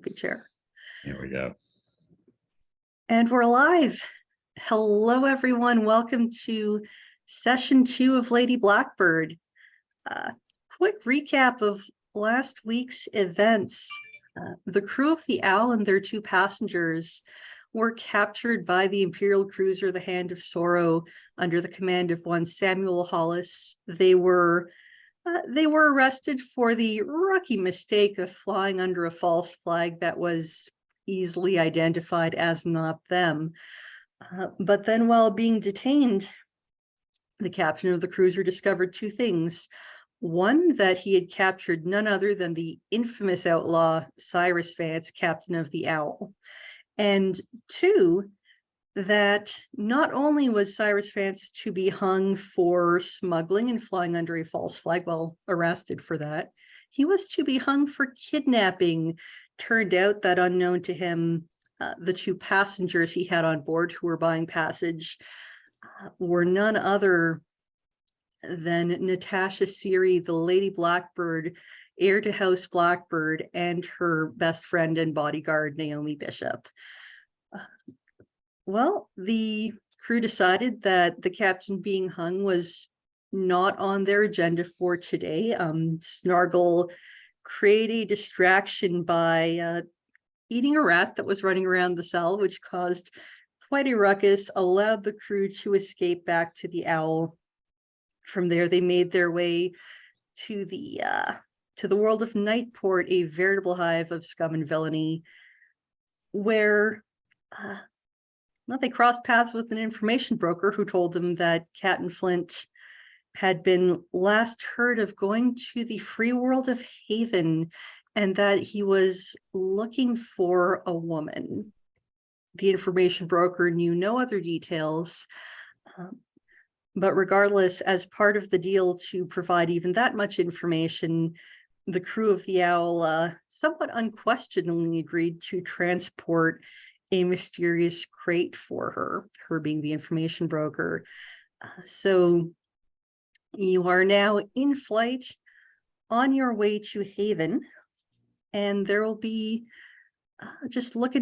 comfy chair. Here we go. And we're live. Hello, everyone. Welcome to session 2 of Lady Blackbird. Quick recap of last week's events. The crew of the Owl and their 2 passengers were captured by the Imperial cruiser, the Hand of Sorrow, under the command of one Samuel Hollis. They were arrested for the rookie mistake of flying under a false flag that was easily identified as not them. But then while being detained, the captain of the cruiser discovered 2 things. One, that he had captured none other than the infamous outlaw Cyrus Vance, captain of the Owl. And 2, that not only was Cyrus Vance to be hung for smuggling and flying under a false flag, well, arrested for that, he was to be hung for kidnapping. Turned out that unknown to him, the 2 passengers he had on board who were buying passage were none other than Natasha Siri, the Lady Blackbird, heir to House Blackbird, and her best friend and bodyguard, Naomi Bishop. Well, the crew decided that the captain being hung was not on their agenda for today. Snargle created a distraction by eating a rat that was running around the cell, which caused quite a ruckus, allowed the crew to escape back to the Owl. From there, they made their way to the world of Nightport, a veritable hive of scum and villainy, where well, they crossed paths with an information broker who told them that Captain Flint had been last heard of going to the free world of Haven, and that he was looking for a woman. The information broker knew no other details. But regardless, as part of the deal to provide even that much information, the crew of the Owl somewhat unquestioningly agreed to transport a mysterious crate for her being the information broker. So you are now in flight on your way to Haven, and there will be just look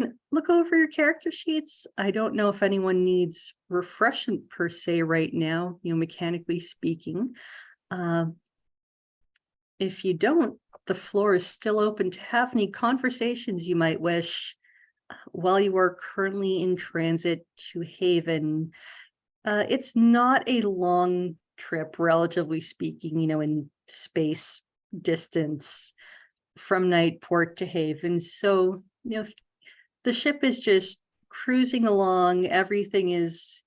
over your character sheets. I don't know if anyone needs refreshment per se right now, mechanically speaking. If you don't, the floor is still open to have any conversations you might wish while you are currently in transit to Haven. It's not a long trip, relatively speaking, in space distance from Nightport to Haven. So, the ship is just cruising along. Everything is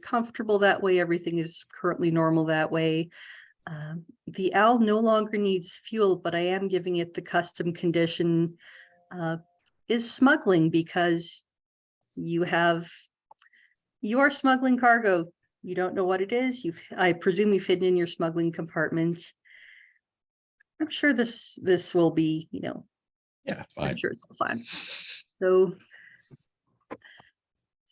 comfortable that way. Everything is currently normal that way. The Owl no longer needs fuel, but I am giving it the custom condition is smuggling, because you are smuggling cargo. You don't know what it is. I presume you've hidden in your smuggling compartment. I'm sure this will be, yeah, it's fine. I'm sure it's all fine. So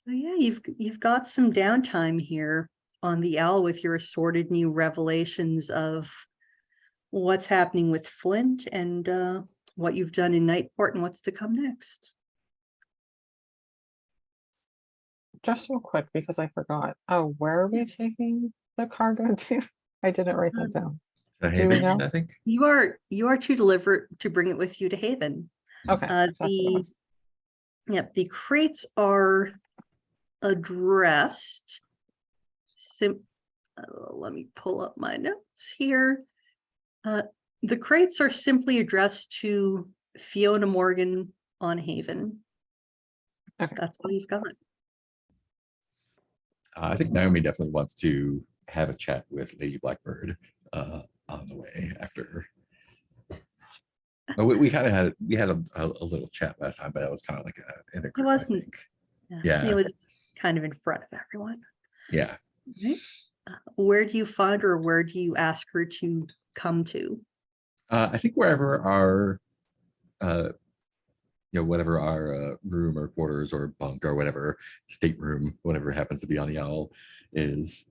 yeah, you've got some downtime here on the Owl with your assorted new revelations of what's happening with Flint and what you've done in Nightport and what's to come next. Just real quick, because I forgot. Oh, where are we taking the cargo to? I didn't write that down. Haven, I think You are to bring it with you to Haven. Okay. The crates are addressed. Let me pull up my notes here. The crates are simply addressed to Fiona Morgan on Haven. Okay. That's all you've got. I think Naomi definitely wants to have a chat with Lady Blackbird on the way after. We had a little chat last time, but it was kind of like in a group, I think. Yeah, it was kind of in front of everyone. Yeah. Right. Where do you find her, or where do you ask her to come to? I think wherever our whatever our room or quarters or bunk or whatever stateroom, whatever happens to be on the Owl is.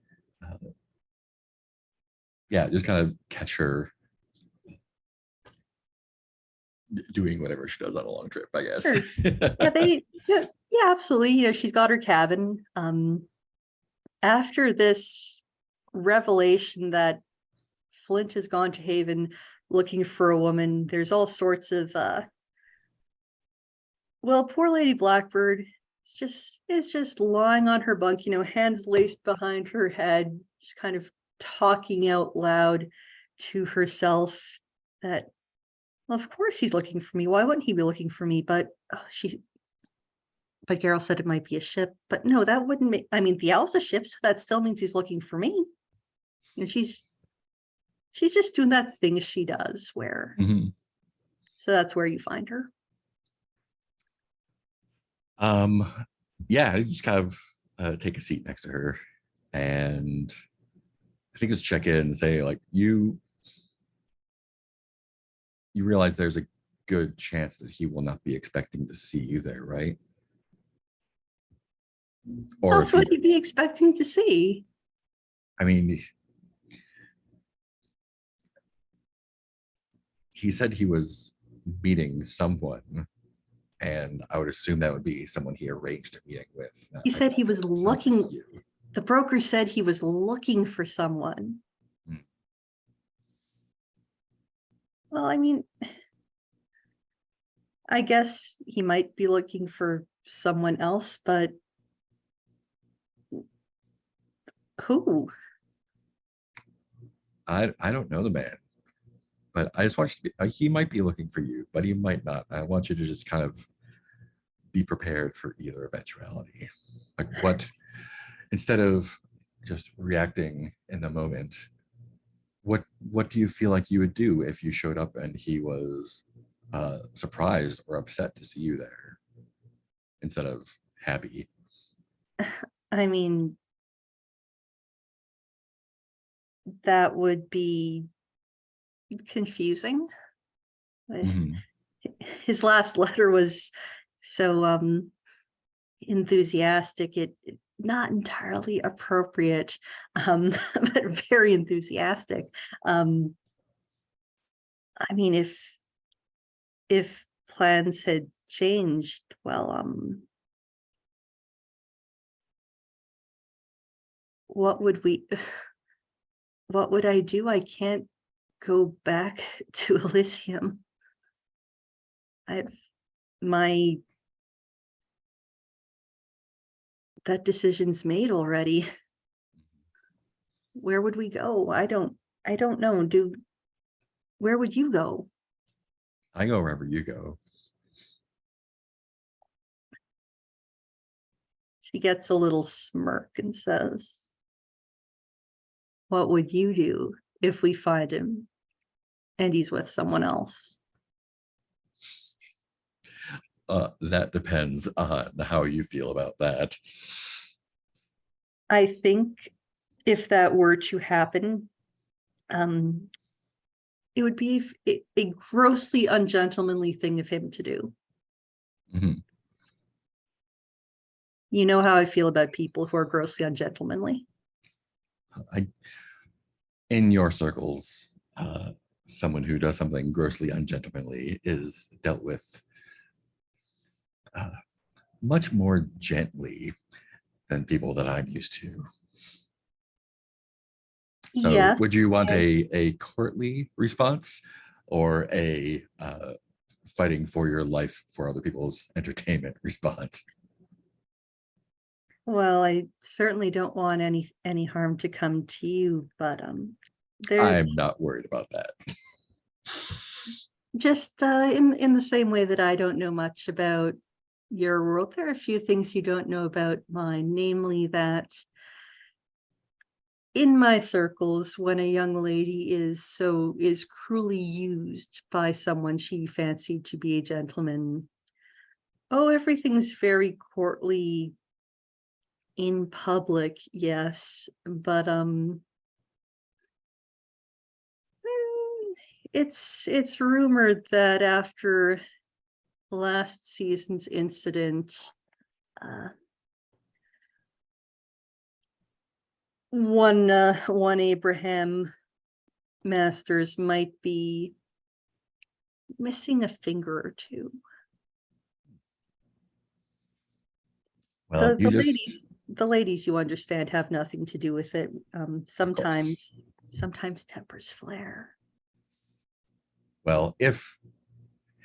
Yeah, just kind of catch her doing whatever she does on a long trip, I guess. Sure. Yeah, absolutely. You know, she's got her cabin. After this revelation that Flint has gone to Haven looking for a woman, there's all sorts of well, poor Lady Blackbird is just lying on her bunk, you know, hands laced behind her head, just kind of talking out loud to herself that, well, of course he's looking for me. Why wouldn't he be looking for me? But but Geralt said it might be a ship. But no, that wouldn't make, I mean, the owl's a ship, so that still means he's looking for me. You know, she's just doing that thing she does where, Mhm. so that's where you find her. Yeah, I just kind of take a seat next to her, and I think just check in and say, like, you realize there's a good chance that he will not be expecting to see you there, right? What Or else would he be expecting to see? I mean, he said he was meeting someone, and I would assume that would be someone he arranged a meeting with. He said he was Sounds like looking, you. the broker said he was looking for someone. Hmm. Well, I mean, I guess he might be looking for someone else, but who? I don't know the man, but I just want you to be, he might be looking for you, but he might not. I want you to just kind of be prepared for either eventuality. Like, what, instead of just reacting in the moment, what do you feel like you would do if you showed up and he was surprised or upset to see you there instead of happy? I mean, that would be confusing. Mhm. His last letter was so enthusiastic, it not entirely appropriate, but very enthusiastic. I mean, if plans had changed, well, what would we what would I do? I can't go back to Elysium. I've my that decision's made already. Where would we go? I don't know. Where would you go? I go wherever you go. She gets a little smirk and says, what would you do if we find him and he's with someone else? That depends on how you feel about that. I think if that were to happen, um, it would be a grossly ungentlemanly thing of him to do. Mhm. You know how I feel about people who are grossly ungentlemanly. In your circles, someone who does something grossly ungentlemanly is dealt with uh, much more gently than people that I'm used to. So Yeah, would you want a courtly response or a fighting for your life for other people's entertainment response? well, I certainly don't want any harm to come to you, but there I'm not worried about that. just in the same way that I don't know much about your world, there are a few things you don't know about mine, namely that in my circles, when a young lady is cruelly used by someone she fancied to be a gentleman, oh, everything's very courtly in public, yes, but it's rumored that after last season's incident, uh, one Abraham Masters might be missing a finger or two. Well, The ladies, you understand, have nothing to do with it. Sometimes tempers flare. Well, if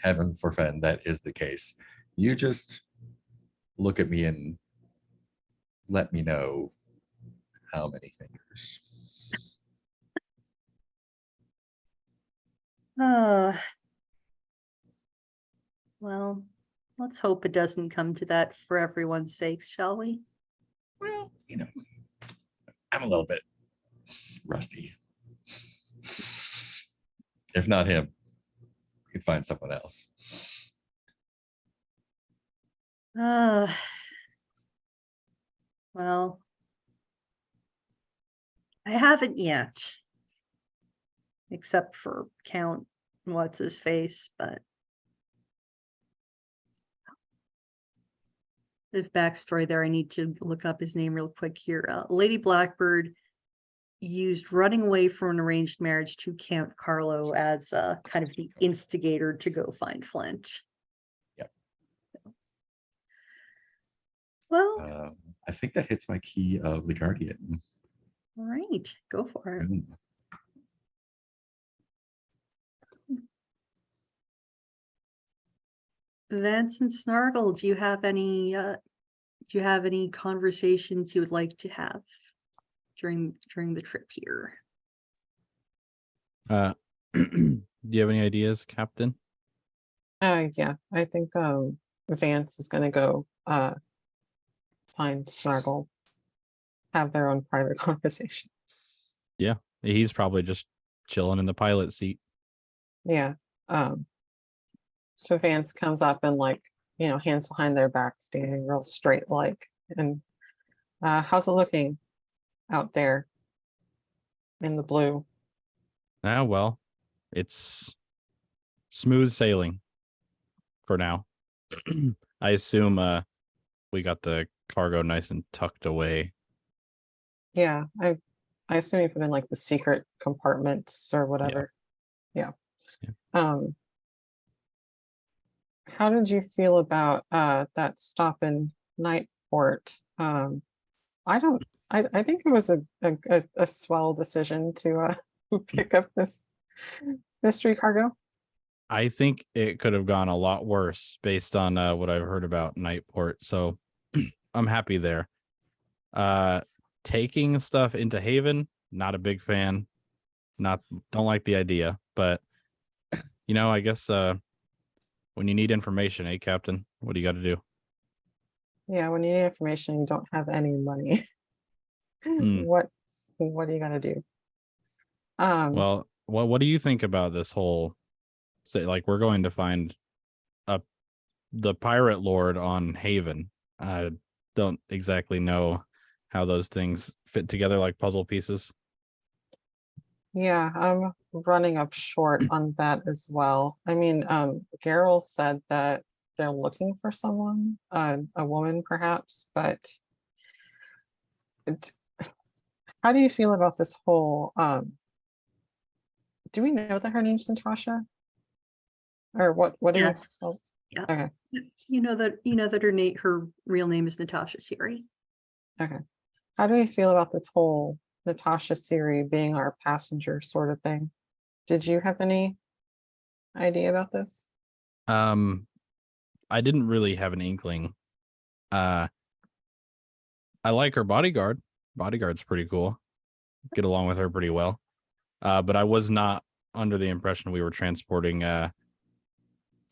heaven forfend that is the case, you just look at me and let me know how many fingers. Well, let's hope it doesn't come to that for everyone's sake, shall we? Well, I'm a little bit rusty. If not him, we could find someone else. Well, I haven't yet, except for Count what's his face, but there's backstory there. I need to look up his name real quick here. Lady Blackbird used running away from an arranged marriage to Count Carlo as kind of the instigator to go find Flint. Yep. Well, I think that hits my key of the Guardian. all right, go for it. Vance and Snargle, do you have any conversations you would like to have during the trip here? Do you have any ideas, Captain? Yeah, I think Vance is gonna go find Snargle, have their own private conversation. Yeah, he's probably just chilling in the pilot seat. Yeah. So Vance comes up and hands behind their back, standing real straight and how's it looking out there in the blue? Well, it's smooth sailing for now. I assume we got the cargo nice and tucked away. Yeah, I assume you put in the secret compartments or whatever. Yeah. How did you feel about that stop in Nightport? I think it was a swell decision to pick up this mystery cargo. I think it could have gone a lot worse based on what I've heard about Nightport. So I'm happy there. Taking stuff into Haven, not a big fan. Don't like the idea, but I guess when you need information, Captain, what do you got to do? Yeah, when you need information, you don't have any money. What are you gonna do? Well, what do you think about this whole we're going to find the pirate lord on Haven? I don't exactly know how those things fit together like puzzle pieces. Yeah, I'm running up short on that as well. I mean, Geralt said that they're looking for someone, a woman perhaps, but how do you feel about this whole, do we know that her name's Natasha? Or what do Yes. we? Oh, Yeah. okay. You know that her real name is Natasha Siri. Okay. How do we feel about this whole Natasha Siri being our passenger sort of thing? Did you have any idea about this? I didn't really have an inkling. I like her bodyguard. Bodyguard's pretty cool. Get along with her pretty well. But I was not under the impression we were transporting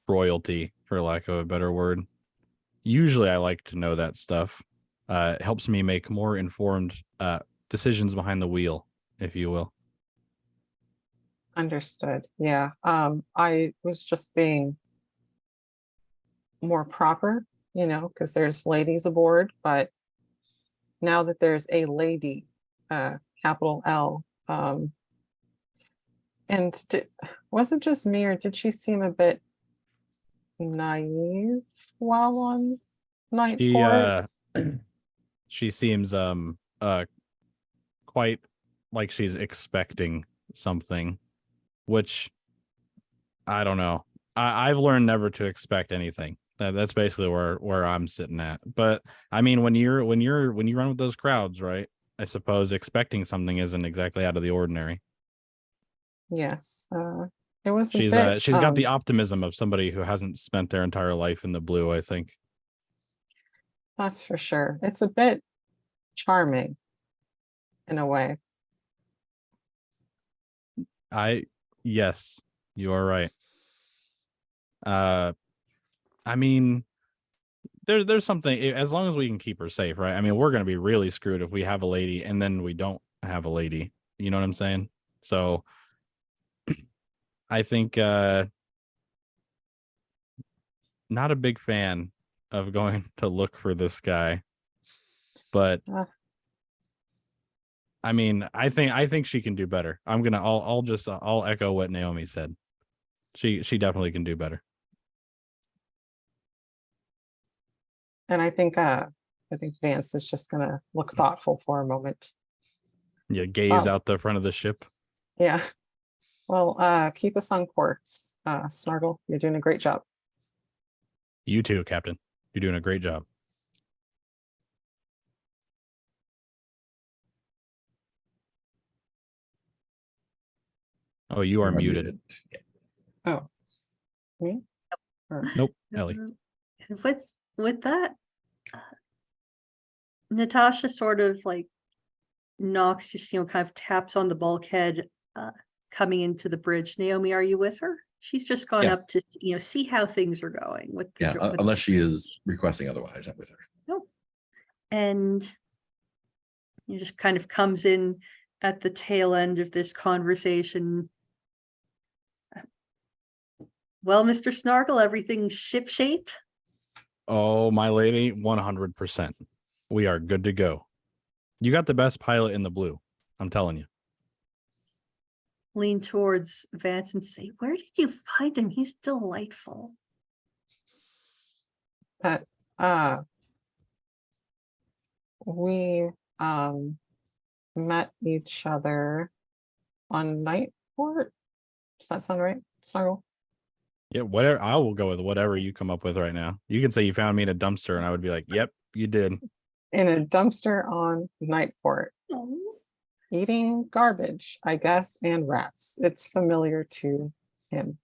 royalty, for lack of a better word. Usually I like to know that stuff. It helps me make more informed decisions behind the wheel, if you will. Understood. Yeah. I was just being more proper, because there's ladies aboard, but now that there's a lady, capital L, and was it just me or did she seem a bit naive while on Nightport? She seems quite like she's expecting something, which I don't know. I've learned never to expect anything. That's basically where I'm sitting at. But I mean, when you run with those crowds, right? I suppose expecting something isn't exactly out of the ordinary. Yes. It was a bit. She's got the optimism of somebody who hasn't spent their entire life in the blue, I think. That's for sure. It's a bit charming in a way. Yes, you are right. I mean, there's something, as long as we can keep her safe, right? I mean, we're gonna be really screwed if we have a lady and then we don't have a lady. You know what I'm saying? So I think not a big fan of going to look for this guy. But I mean, I think she can do better. I'll echo what Naomi said. She definitely can do better. And I think Vance is just gonna look thoughtful for a moment. Yeah, gaze out the front of the ship. Yeah. Well, keep us on course. Snargle, you're doing a great job. You too, Captain. You're doing a great job. Oh, you are muted. Yeah. Oh, me? Nope, Ellie. With that, Natasha sort of like knocks, just kind of taps on the bulkhead, coming into the bridge. Naomi, are you with her? She's just gone up to see how things are going with the unless she is requesting otherwise, I'm with her. Nope. And just kind of comes in at the tail end of this conversation. Well, Mr. Snargle, everything ship-shape? Oh, my lady, 100%. We are good to go. You got the best pilot in the blue. I'm telling you. Lean towards Vance and say, where did you find him? He's delightful. That we met each other on Nightport. Does that sound right, Snargle? Yeah, whatever. I will go with whatever you come up with right now. You can say you found me in a dumpster, and I would be like, "Yep, you did." In a dumpster on Nightport, eating garbage, I guess, and rats. It's familiar to him.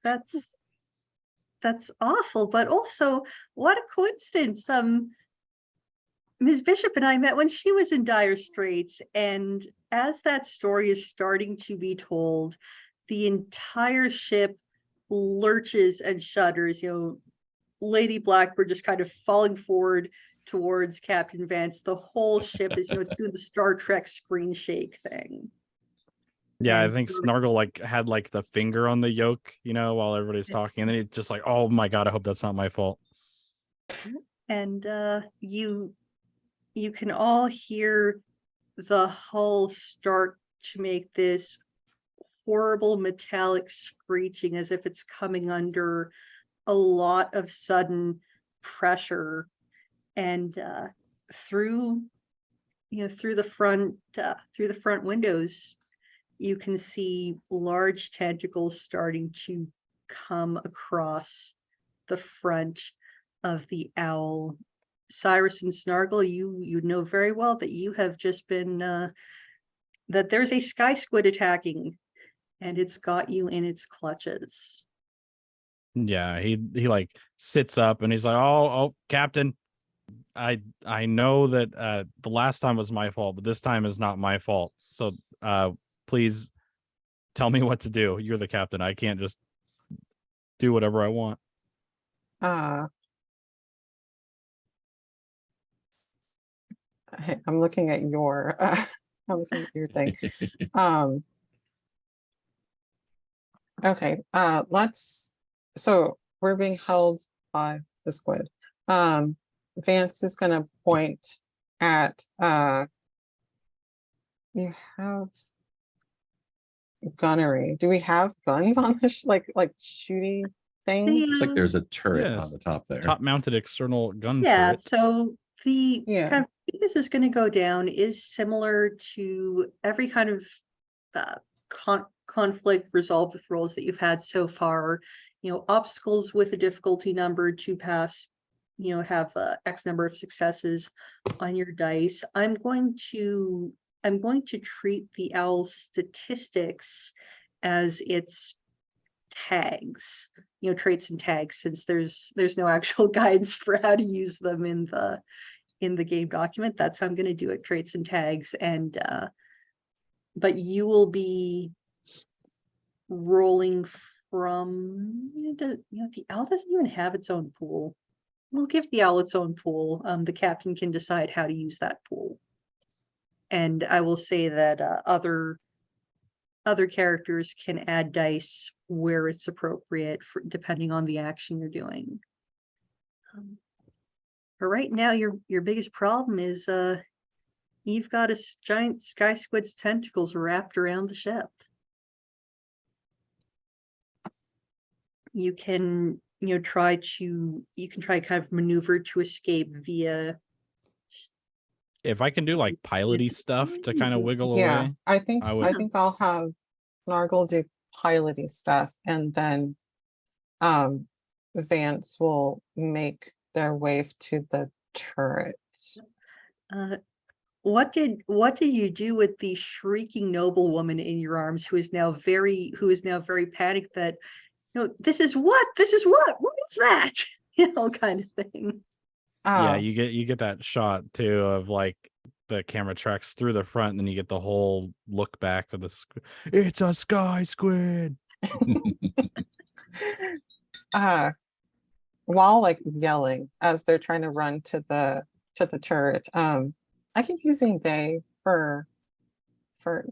That's awful, but also what a coincidence. Ms. Bishop and I met when she was in dire straits, and as that story is starting to be told, the entire ship lurches and shudders. Lady Blackbird just kind of falling forward towards Captain Vance. The whole ship is, it's doing the Star Trek screen shake thing. Yeah, And I think so, Snargle had the finger on the yoke, while everybody's talking, and then it's just like, oh my god, I hope that's not my fault. And you can all hear the hull start to make this horrible metallic screeching as if it's coming under a lot of sudden pressure. And through the front windows, you can see large tentacles starting to come across the front of the owl. Cyrus and Snargle, you know very well that you have just been that there's a sky squid attacking, and it's got you in its clutches. Yeah, he sits up and he's like, oh, Captain, I know that the last time was my fault, but this time is not my fault. So please tell me what to do. You're the captain. I can't just do whatever I want. I'm looking at your thing. Okay, so we're being held by the squid. Vance is gonna point at you have gunnery. Do we have guns on this like shooting things? It's like there's a turret Yes. on the top there. Top mounted external gun Yeah, turret. so the kind of way this is going to go down is similar to every kind of conflict resolved with rolls that you've had so far, obstacles with a difficulty number to pass, have X number of successes on your dice. I'm going to treat the owl's statistics as its tags, traits and tags, since there's no actual guidance for how to use them in the game document. That's how I'm going to do it, traits and tags. And but you will be rolling from the owl doesn't even have its own pool. We'll give the owl its own pool. The captain can decide how to use that pool. And I will say that other characters can add dice where it's appropriate, depending on the action you're doing. But right now, your biggest problem is you've got a giant sky squid's tentacles wrapped around the ship. You can try kind of maneuver to escape via. If I can do like piloty stuff to kind of wiggle Yeah, away, I think I would- I think I'll have Snargle do piloty stuff, and then Vance will make their way to the turret. What did you do with the shrieking noblewoman in your arms, who is now very panicked that, this is what is that? Kind of thing. yeah, Oh, you get that shot too of like the camera tracks through the front, and then you get the whole look back of the squid. It's a sky squid. while like yelling as they're trying to run to the turret, I keep using they for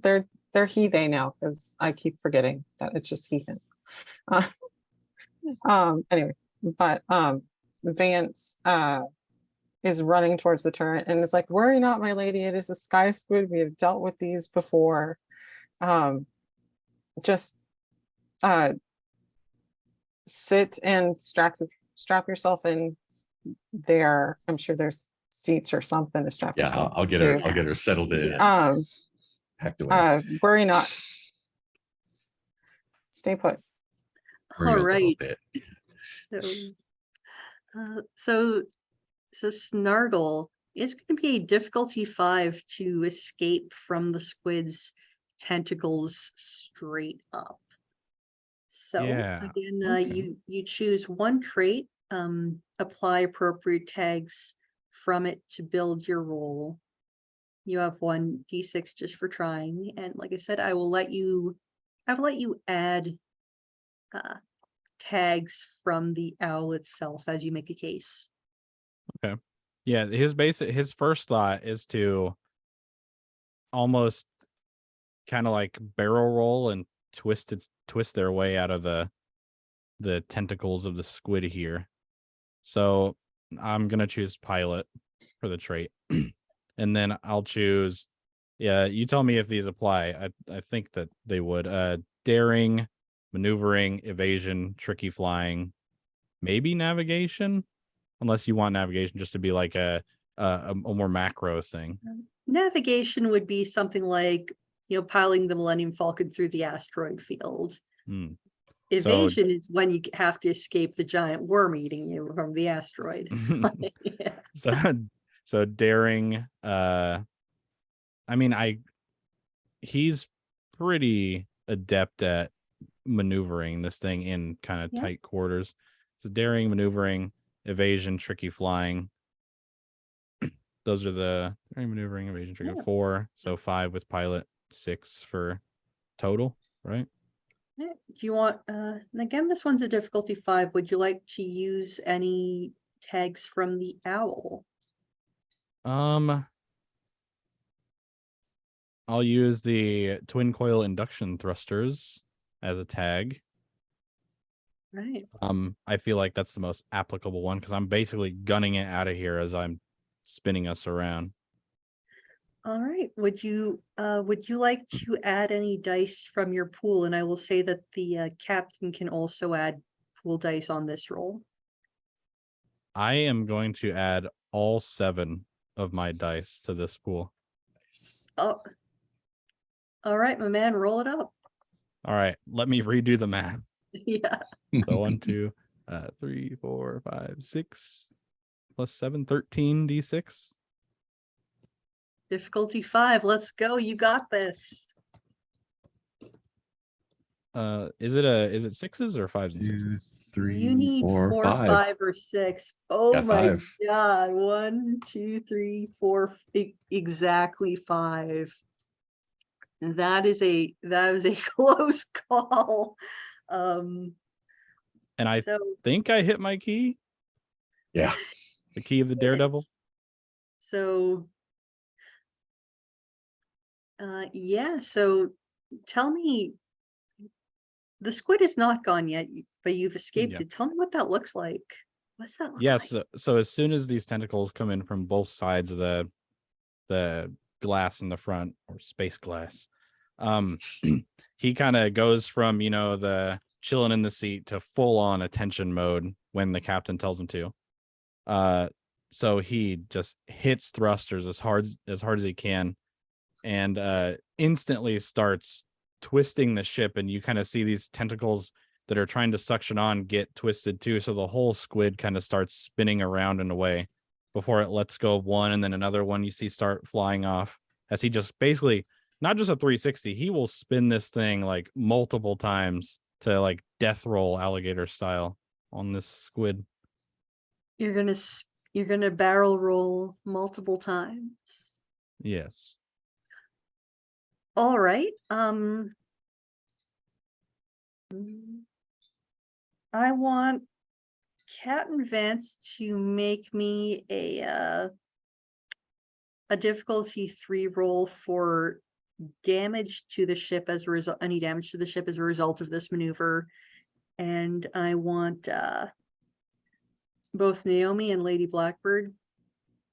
they're he they now, because I keep forgetting that it's just he him. Anyway, but Vance is running towards the turret and is like, "Worry not, my lady, it is a sky squid. We have dealt with these before. Just sit and strap yourself in there. I'm sure there's seats or something to strap Yeah, yourself I'll get to. her. I'll get her settled in. Packed away. Worry not. Stay put. Worry a All little right. bit. So Snargle is going to be a difficulty 5 to escape from the squid's tentacles straight up. So Yeah, again, okay. you choose one trait, apply appropriate tags from it to build your roll. You have 1d6 just for trying, and like I said, I will let you add tags from the owl itself as you make a case. yeah. His first thought is to almost kind of like barrel roll and twist their way out of the tentacles of the squid here. So I'm gonna choose pilot for the trait, and then I'll choose. Yeah, you tell me if these apply. I think that they would. Daring, maneuvering, evasion, tricky flying, maybe navigation, unless you want navigation just to be like a more macro thing. Navigation would be something like, piloting the Millennium Falcon through the asteroid field. Hmm. Evasion is when you have to escape the giant worm eating you from the asteroid. Yeah. So daring. I mean, he's pretty adept at maneuvering this thing in kind of tight quarters. So daring, maneuvering, evasion, tricky flying. Those are the daring, maneuvering, evasion, tricky. 4. So 5 with pilot, 6 for total, right? Do you want, and again, this one's a difficulty 5. Would you like to use any tags from the owl? I'll use the twin coil induction thrusters as a tag. Right. I feel like that's the most applicable one because I'm basically gunning it out of here as I'm spinning us around. All right. Would you like to add any dice from your pool? And I will say that the captain can also add pool dice on this roll. I am going to add all 7 of my dice to this pool. Oh. All right, my man, roll it up. All right, let me redo the math. Yeah. So 1, 2, 3, 4, 5, 6 plus 7, 13 D6. Difficulty 5. Let's go. You got this. Is it sixes or fives and 2, sixes? 3, You need 4, 4, 5. 5, or 6. Oh Got my 5. God. 1, 2, 3, 4. Exactly 5. That is a close call. And I So think I hit my key, Yeah. the key of the daredevil. so yeah, so tell me, the squid is not gone yet, but you've escaped Yeah. it. Tell me what that looks like. What's that look Yes. like? So as soon as these tentacles come in from both sides of the glass in the front, or space glass, he kind of goes from, the chilling in the seat to full on attention mode when the captain tells him to. So he just hits thrusters as hard as he can, and instantly starts twisting the ship, and you kind of see these tentacles that are trying to suction on get twisted too, so the whole squid kind of starts spinning around in a way before it lets go of one, and then another one you see start flying off as he just basically, not just a 360, he will spin this thing like multiple times to like death roll alligator style on this squid. You're gonna barrel roll multiple times. Yes. All right. I want Captain Vance to make me a difficulty 3 roll for damage to the ship as a result, any damage to the ship as a result of this maneuver. And I want both Naomi and Lady Blackbird,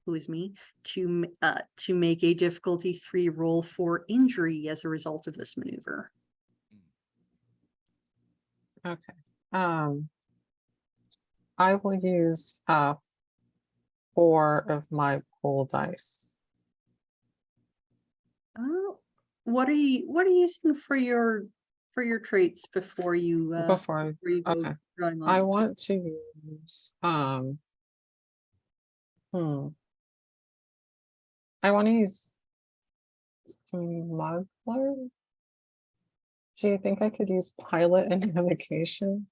who is me, to make a difficulty 3 roll for injury as a result of this maneuver. Okay. I will use 4 of my pool dice. What are you using for your traits before you Before go okay. drawing on? I want to use I want to use smuggler. Do you think I could use pilot and navigation?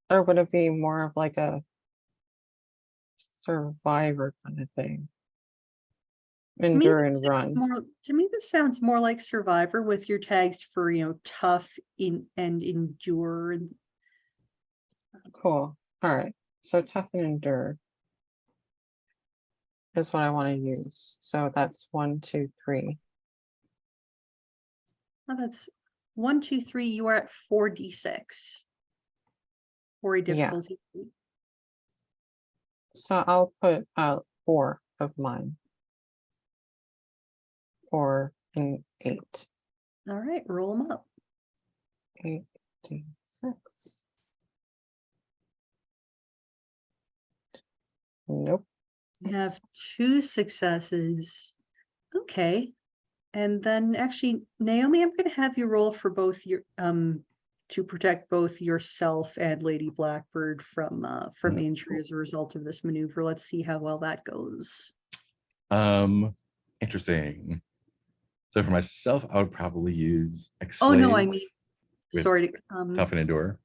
Or would it be more of like a survivor kind of thing? Endure and run. To me, this sounds more like Survivor with your tags for, tough and endure. Cool. All right. So tough and endure is what I want to use. So that's 1, 2, 3. Oh, that's 1, 2, 3. You are at 4d6 for a difficulty. Yeah. So I'll put 4 of mine. Or an 8. All right, roll them up. 8, 2, 6. Nope. You have 2 successes. Okay. And then actually, Naomi, I'm going to have you roll for both your to protect both yourself and Lady Blackbird from injury as a result of this maneuver. Let's see how well that goes. Interesting. So for myself, I would probably use X-Slave. Oh no, I mean, sorry. Tough and endure.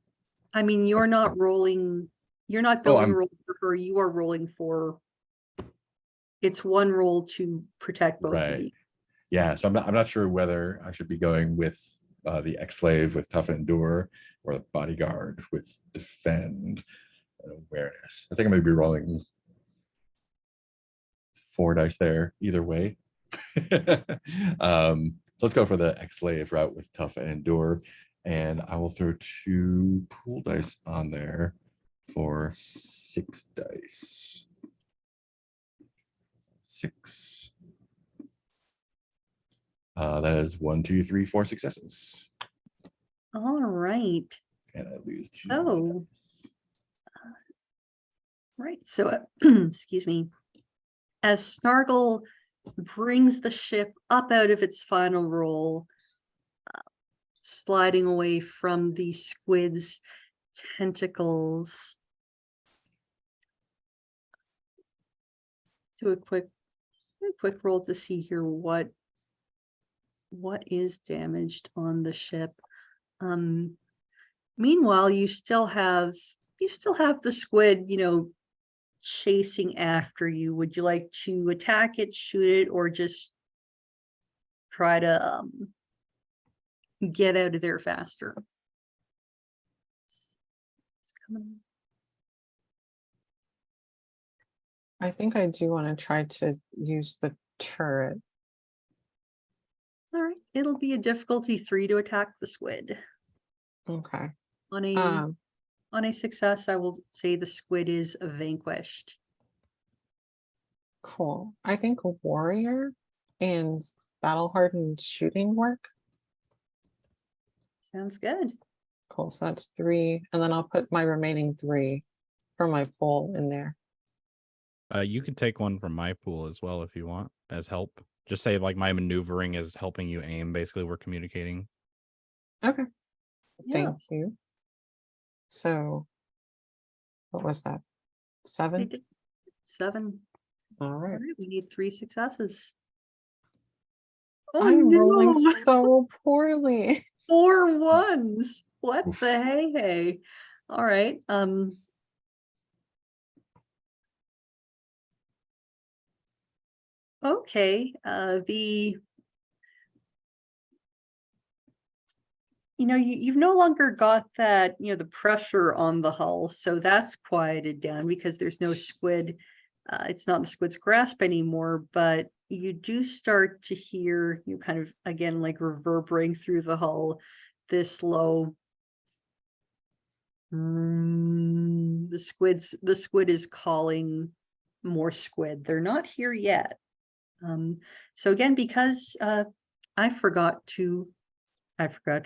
I mean, you're not rolling. You're not building a roll for her. You are rolling for. It's one roll to protect both of you. Yeah, so I'm not sure whether I should be going with the X-Slave with tough and endure, or the bodyguard with defend and awareness. I think I'm going to be rolling 4 dice there either way. Let's go for the X-Slave route with tough and endure, and I will throw 2 pool dice on there for 6 dice. 6. That is 1, 2, 3, 4 successes. All right. And I lose 2. So, right. So, excuse me. As Snargle brings the ship up out of its final roll, sliding away from the squid's tentacles. Do a quick roll to see here what is damaged on the ship. Meanwhile, you still have the squid, chasing after you. Would you like to attack it, shoot it, or just try to get out of there faster? I think I do want to try to use the turret. All right, it'll be a difficulty 3 to attack the squid. Okay. On a success, I will say the squid is vanquished. Cool. I think warrior and battle hardened shooting work. Sounds good. Cool. So that's 3, and then I'll put my remaining 3 for my pool in there. You could take one from my pool as well if you want as help. Just say like my maneuvering is helping you aim. Basically, we're communicating. Okay. Yeah. Thank you. So what was that? 7? 7. All All right. right, we need 3 successes. Oh, I'm rolling no. so poorly. 4 ones. What Oof. the hey? All right. Okay. You've no longer got that, the pressure on the hull, so that's quieted down because there's no squid. It's not the squid's grasp anymore, but you do start to hear, kind of again like reverberating through the hull, this low. The squid is calling more squid. They're not here yet. So again, because I forgot to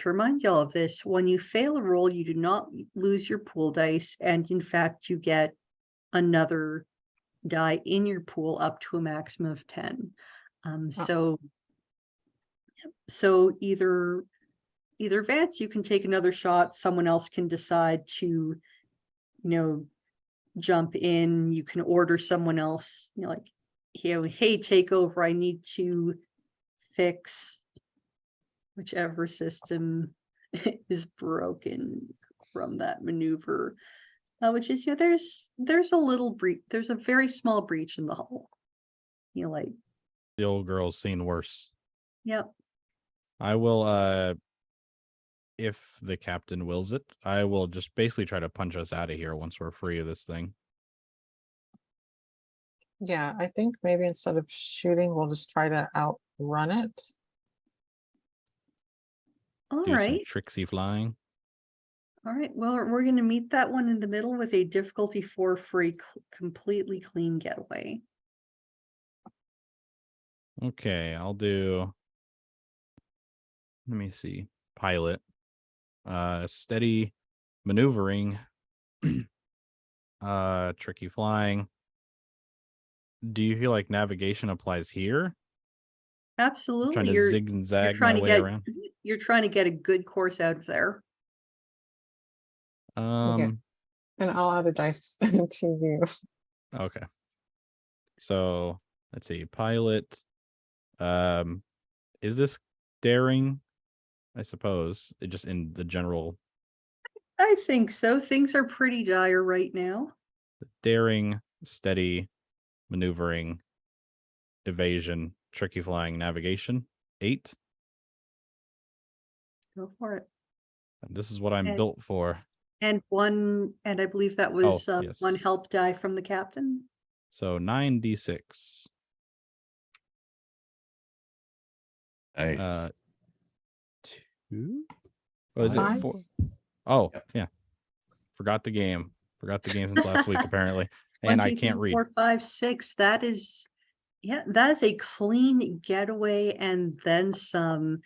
remind y'all of this. When you fail a roll, you do not lose your pool dice, and in fact, you get another die in your pool up to a maximum of 10. So either Vance, you can take another shot. Someone else can decide to, jump in. You can order someone else, like, hey, take over. I need to fix whichever system is broken from that maneuver, which is, there's a little breach. There's a very small breach in the hull. Like The old girl's seen worse. Yep. I will, if the captain wills it, I will just basically try to punch us out of here once we're free of this thing. Yeah, I think maybe instead of shooting, we'll just try to outrun it. All Do some right. tricksy flying. All right. Well, we're going to meet that one in the middle with a difficulty 4 for a completely clean getaway. Okay, I'll do. Let me see. Pilot. Steady maneuvering. Tricky flying. Do you feel like navigation applies here? Absolutely. Trying to You're zig and zag trying my to way get around. you're trying to get a good course out of there. And I'll add a dice to you. Okay. So let's see. Pilot. Is this daring? I suppose it just in the general. I think so. Things are pretty dire right now. Daring, steady, maneuvering, evasion, tricky flying, navigation. 8. Go for it. And this is what I'm Okay. built for. And I believe that was yes. one help die from the captain. So 9d6. Nice. 2. What is it? 5? 4. Oh, Yep. yeah. Forgot the game since last week, apparently. And 1, I 2, can't 3, read. 4, 5, 6. That is a clean getaway and then some.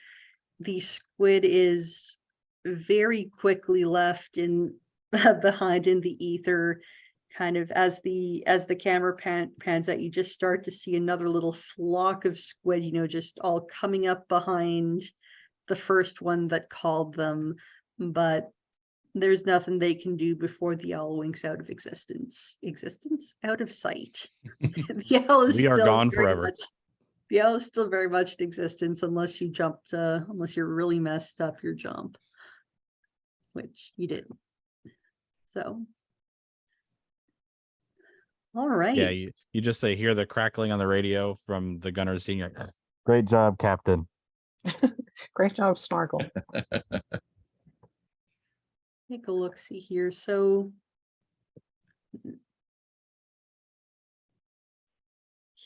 The squid is very quickly left in behind in the ether. Kind of as the camera pans out, you just start to see another little flock of squid, just all coming up behind the first one that called them, but there's nothing they can do before the owl winks out of existence. Out of sight. The owl is We are still gone very forever. the owl is still very much in existence unless you jumped, unless you're really messed up your jump, which you didn't. So, all right. Yeah, you just say, hear the crackling on the radio from the gunner's team. You're like, great job, Captain. Great job, Snargle. Take a look, see here. So,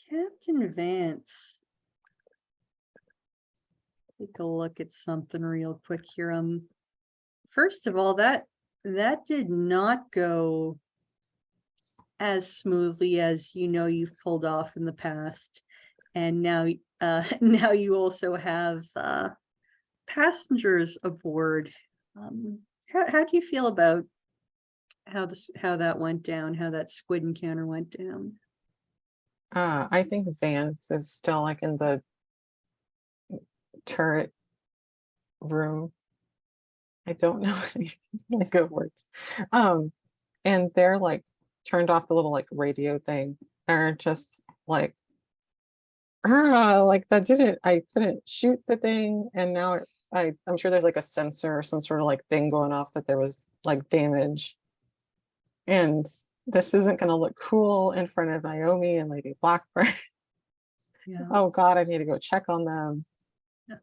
Captain Vance. Take a look at something real quick here. First of all, that did not go as smoothly as you've pulled off in the past, and now now you also have passengers aboard. How do you feel about how that went down? How that squid encounter went down? I think Vance is still like in the turret room. I don't know any good words. And they're like turned off the little like radio thing. They're just like I couldn't shoot the thing, and now I'm sure there's like a sensor or some sort of like thing going off that there was like damage. And this isn't gonna look cool in front of Naomi and Lady Blackbird. Yeah. Oh God, I need to go check on them. Yeah.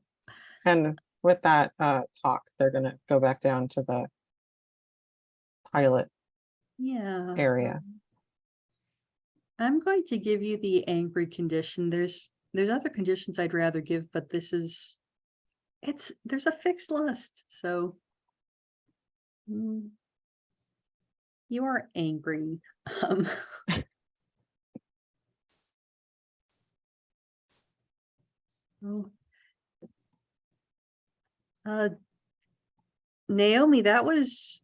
And with that talk, they're gonna go back down to the pilot area. I'm going to give you the angry condition. There's other conditions I'd rather give, but this is there's a fixed list. So you are angry. Naomi, that was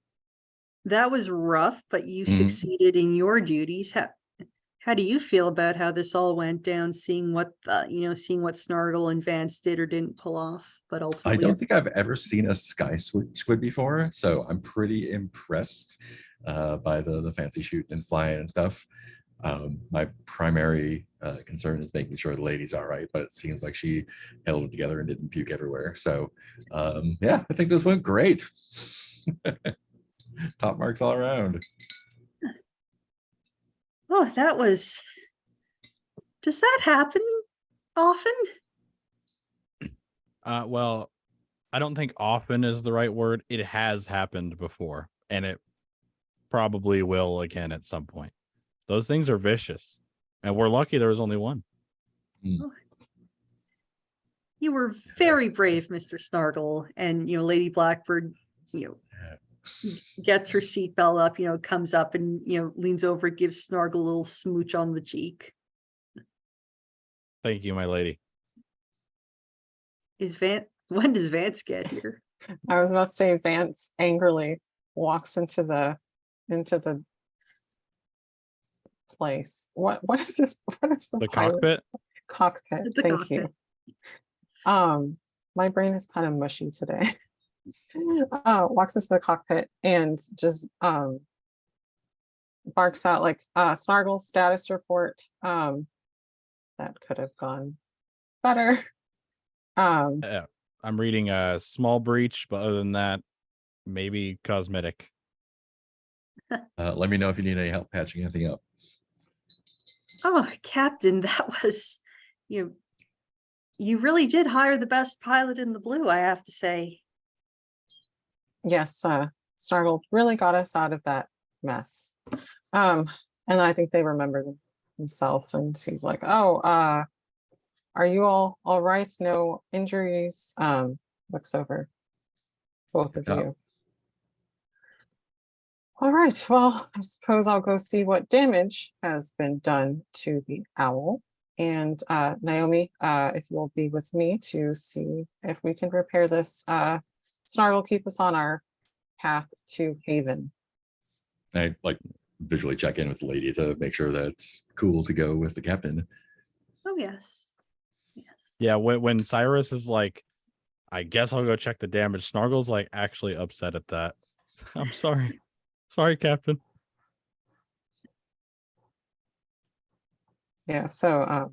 rough, but you succeeded in your duties. How do you feel about how this all went down, seeing what Snargle and Vance did or didn't pull off? But ultimately, I don't think I've ever seen a sky squid before, so I'm pretty impressed by the fancy shooting and flying and stuff. My primary concern is making sure the lady's all right, but it seems like she held it together and didn't puke everywhere. So yeah, I think this went great. Top marks all around. Oh, does that happen often? Well, I don't think often is the right word. It has happened before, and it probably will again at some point. Those things are vicious, and we're lucky there was only one. Oh. You were very brave, Mr. Snargle, and Lady Blackbird, gets her seatbelt up, comes up and leans over, gives Snargle a little smooch on the cheek. Thank you, my lady. When does Vance get here? I was about to say Vance angrily walks into the place. What is this? What is The pilot? cockpit? Cockpit. Thank you. My brain is kind of mushy today. Walks into the cockpit and just barks out like Snargle status report. That could have gone better. Yeah, I'm reading a small breach, but other than that, maybe cosmetic. Let me know if you need any help patching anything up. Oh, Captain, that was you really did hire the best pilot in the blue, I have to say. Yes, Snargle really got us out of that mess. And I think they remember himself, and he's like, oh, are you all right? No injuries? Looks over both of you. All right, well, I suppose I'll go see what damage has been done to the owl. And Naomi, if you'll be with me to see if we can repair this. Snargle, keep us on our path to Haven. I visually check in with the lady to make sure that it's cool to go with the captain. Oh, yes. Yeah, when Cyrus is like, I guess I'll go check the damage. Snargle's like actually upset at that. I'm sorry. Sorry, Captain. Yeah, so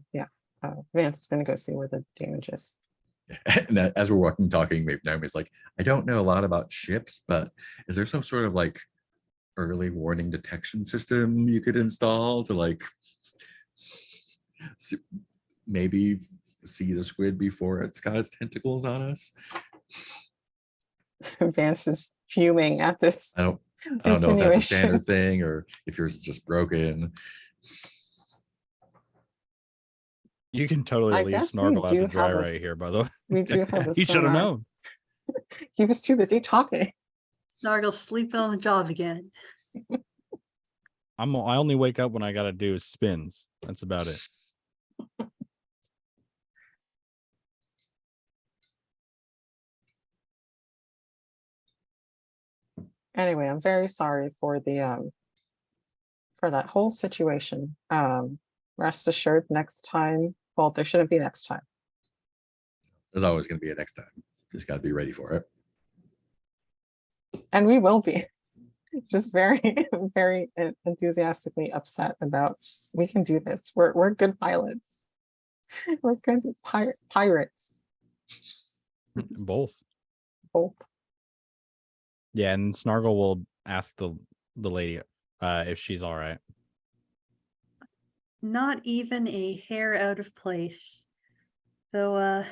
Vance is gonna go see where the damage is. And as we're walking, talking, maybe Naomi's like, I don't know a lot about ships, but is there some sort of like early warning detection system you could install to like maybe see the squid before it's got its tentacles on us? Vance is fuming at this I don't know if that's a insinuation. standard thing or if yours is just broken. You can totally I leave guess we Snargle out do to dry have a right here, by the way. We do have a He should have sonar. known. He was too busy talking. Snargle's sleeping on the job again. I only wake up when I gotta do spins. That's about it. Anyway, I'm very sorry for the for that whole situation. Rest assured, next time, well, there shouldn't be next time. There's always going to be a next time. Just got to be ready for it. And we will be. Just very, very enthusiastically upset about, we can do this. We're good pilots. We're good pirates. Both. Both. Yeah, and Snargle will ask the lady if she's all right. Not even a hair out of place. Though I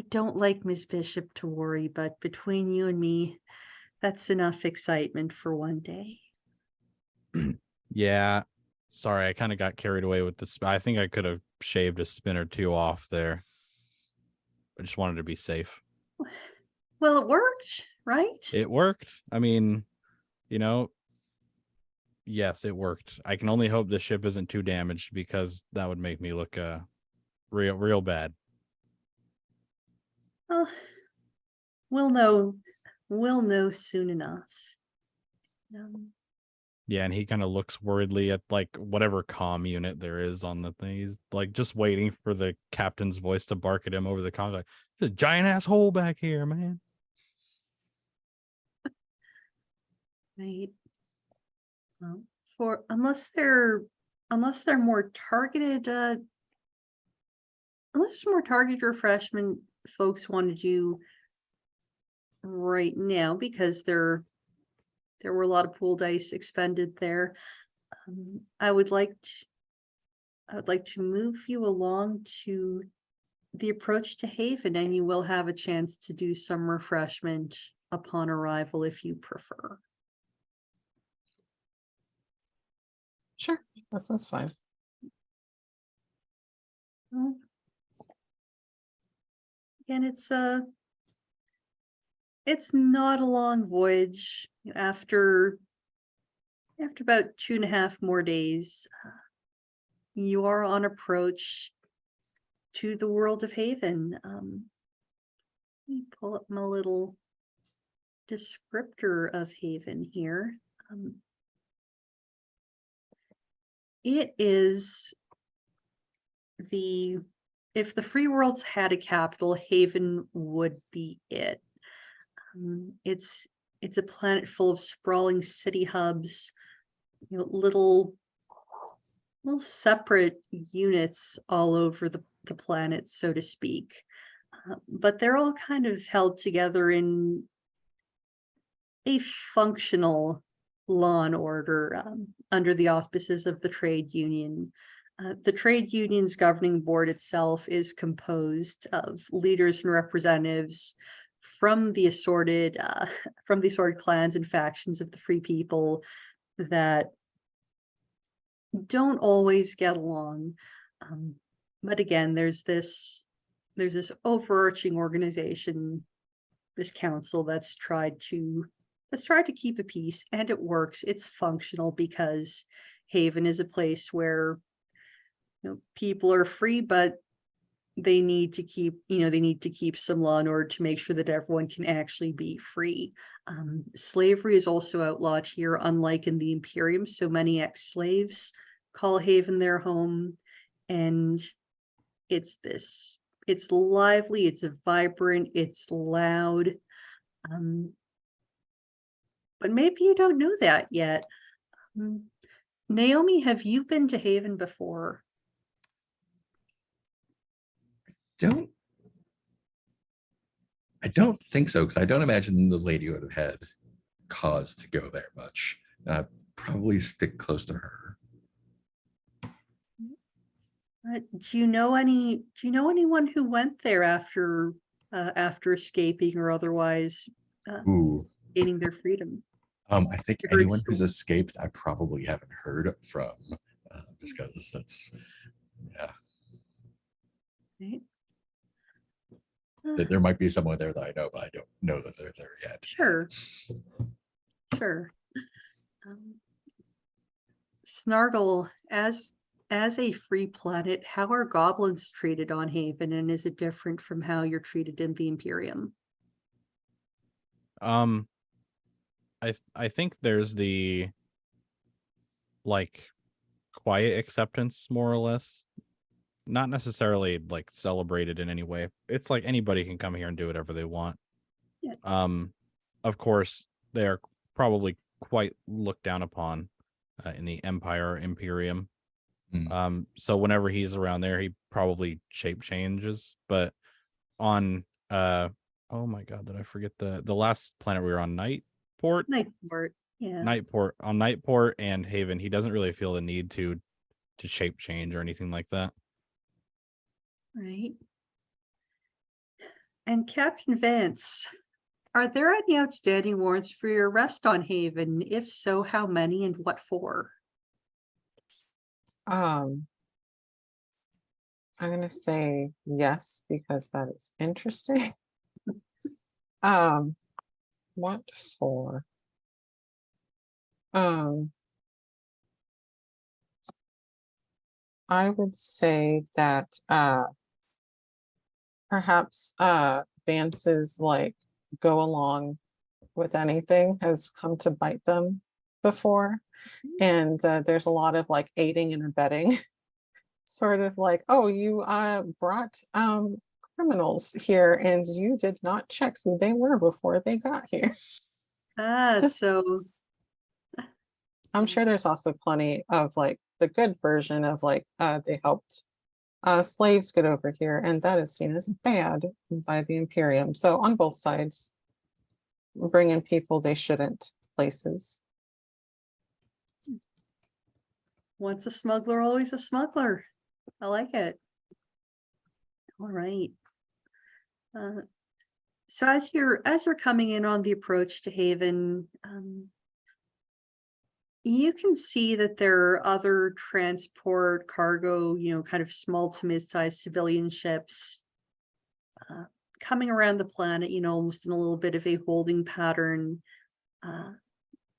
don't like Miss Bishop to worry, but between you and me, that's enough excitement for one day. Yeah. Sorry, I kind of got carried away with this. I think I could have shaved a spin or two off there. I just wanted to be safe. Well, it worked, right? It worked. I mean, you know, yes, it worked. I can only hope the ship isn't too damaged because that would make me look real bad. Well, we'll know. We'll know soon enough. Yeah, and he kind of looks worriedly at like whatever comm unit there is on the thing. He's like just waiting for the captain's voice to bark at him over the comm. Like, there's a giant ass hole back here, man. Right. Well, unless they're more targeted unless more targeted refreshment folks want to do right now, because there were a lot of pool dice expended there. I would like to move you along to the approach to Haven, and you will have a chance to do some refreshment upon arrival if you prefer. Sure, that sounds fine. Well, again, it's not a long voyage. After about 2.5 more days, you are on approach to the world of Haven. Let me pull up my little descriptor of Haven here. It is if the free worlds had a capital, Haven would be it. It's a planet full of sprawling city hubs, little separate units all over the planet, so to speak. But they're all kind of held together in a functional law and order under the auspices of the trade union. The trade union's governing board itself is composed of leaders and representatives from the assorted clans and factions of the free people that don't always get along. But again, there's this overarching organization, this council that's tried to keep a peace, and it works. It's functional because Haven is a place where people are free, but they need to keep some law in order to make sure that everyone can actually be free. Slavery is also outlawed here, unlike in the Imperium. So many ex-slaves call Haven their home, and it's It's lively, it's vibrant, it's loud. But maybe you don't know that yet. Naomi, have you been to Haven before? I don't think so, because I don't imagine the lady would have had cause to go there much. Probably stick close to her. Do you know anyone who went there after escaping or otherwise Ooh. gaining their freedom? I think I heard anyone who's stories. escaped, I probably haven't heard from, just because that's, yeah. Right? There might be someone there that I know, but I don't know that they're there yet. Sure. Snargle, as a free planet, how are goblins treated on Haven, and is it different from how you're treated in the Imperium? I think there's the like quiet acceptance, more or less. Not necessarily like celebrated in any way. It's like anybody can come here and do whatever they want. Yeah. Of course, they are probably quite looked down upon in the Empire Imperium. So whenever he's around there, he probably shape changes. But on oh my god, did I forget the last planet we were on, Nightport? Nightport, yeah. Nightport and Haven, he doesn't really feel the need to shape change or anything like that. Right. And Captain Vance, are there any outstanding warrants for your arrest on Haven? If so, how many and what for? I'm gonna say yes, because that is interesting. What for? I would say that perhaps Vance's like go along with anything has come to bite them before. And there's a lot of like aiding and abetting, sort of like, oh, you brought criminals here and you did not check who they were before they got here. So I'm sure there's also plenty of like the good version of like they helped slaves get over here, and that is seen as bad by the Imperium. So on both sides, bringing people they shouldn't places. once a smuggler, always a smuggler. I like it. All right. So as you're coming in on the approach to Haven, you can see that there are other transport, cargo, kind of small to mid-sized civilian ships coming around the planet, almost in a little bit of a holding pattern.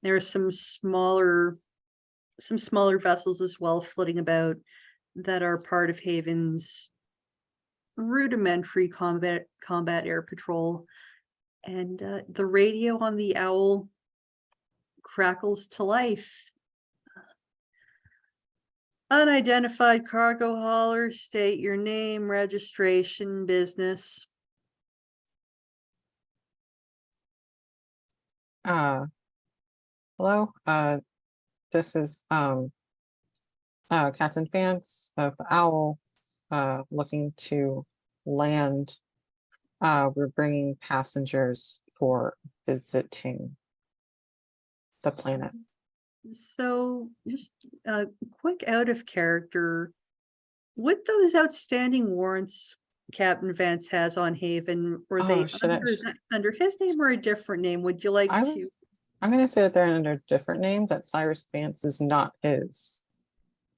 There are some smaller vessels as well floating about that are part of Haven's rudimentary combat air patrol. And the radio on the Owl crackles to life. Unidentified cargo hauler, state your name, registration, business. Hello, this is Captain Vance of the Owl, looking to land. We're bringing passengers for visiting the planet. So just quick out of character, with those outstanding warrants Captain Vance has on Haven, were they under his name or a different name? Would you like to? I'm going to say that they're under a different name, that Cyrus Vance is not his,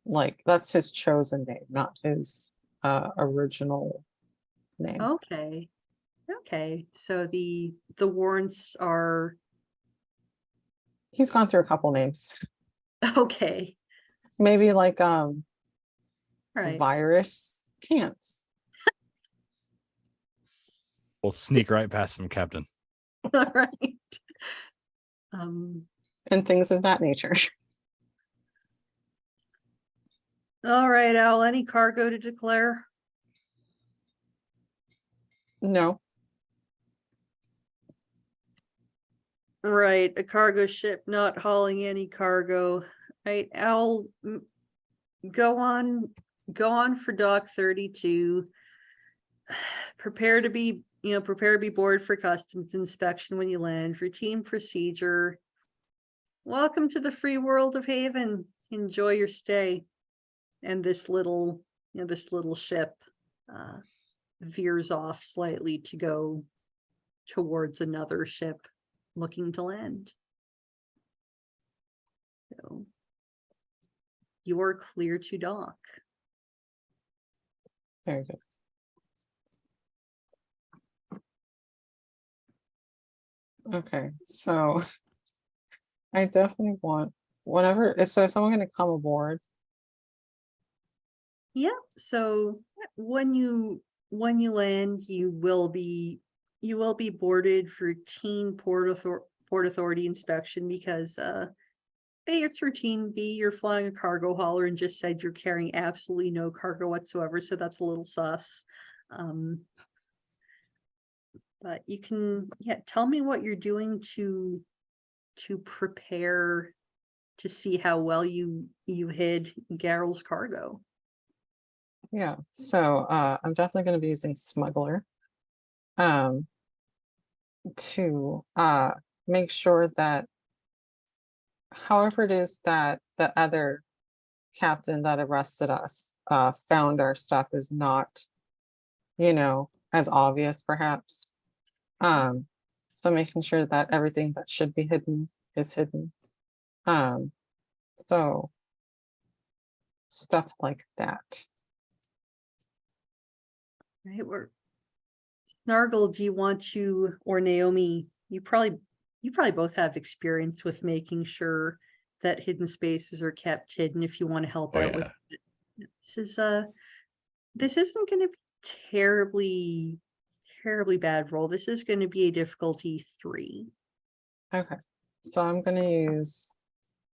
like, that's his chosen name, not his original name. Okay. So the warrants are. He's gone through a couple names. Okay. Maybe like right. Virus Pants. We'll sneak right past him, Captain. All right. And things of that nature. All right, Al, any cargo to declare? No. Right, a cargo ship not hauling any cargo. Right, I'll go on for dock 32. Prepare to be board for customs inspection when you land. Routine procedure. Welcome to the free world of Haven. Enjoy your stay. And this little ship veers off slightly to go towards another ship looking to land. So you are clear to dock. Very good. Okay, so I definitely want whenever. So is someone going to come aboard? Yeah, so when you land, you will be boarded for routine port authority inspection because A, it's routine, B, you're flying a cargo hauler and just said you're carrying absolutely no cargo whatsoever, so that's a little sus. But you can, tell me what you're doing to prepare to see how well you hid Garrel's cargo. Yeah, so I'm definitely going to be using smuggler to make sure that however it is that the other captain that arrested us found our stuff is not, as obvious perhaps. So making sure that everything that should be hidden is hidden. So stuff like that. Right, Snargle, do you want to, or Naomi, you probably both have experience with making sure that hidden spaces are kept hidden if you want to help out with it. This isn't going to be terribly bad roll. This is going to be a difficulty 3. Okay, so I'm going to use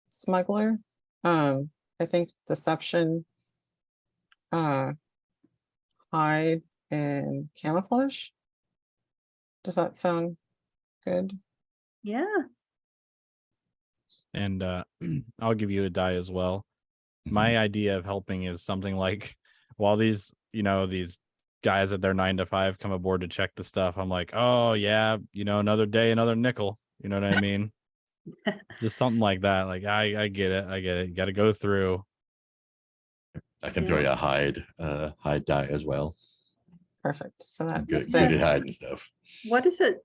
smuggler. I think deception, hide, and camouflage. Does that sound good? Yeah. And I'll give you a die as well. My idea of helping is something like while these guys at their 9 to 5 come aboard to check the stuff, I'm like, oh yeah, another day, another nickel. You know what I mean? Just something like that. Like I get it. You got to go through. I can throw you a hide die as well. Perfect. So I'm that's good at 6. hiding stuff. What does it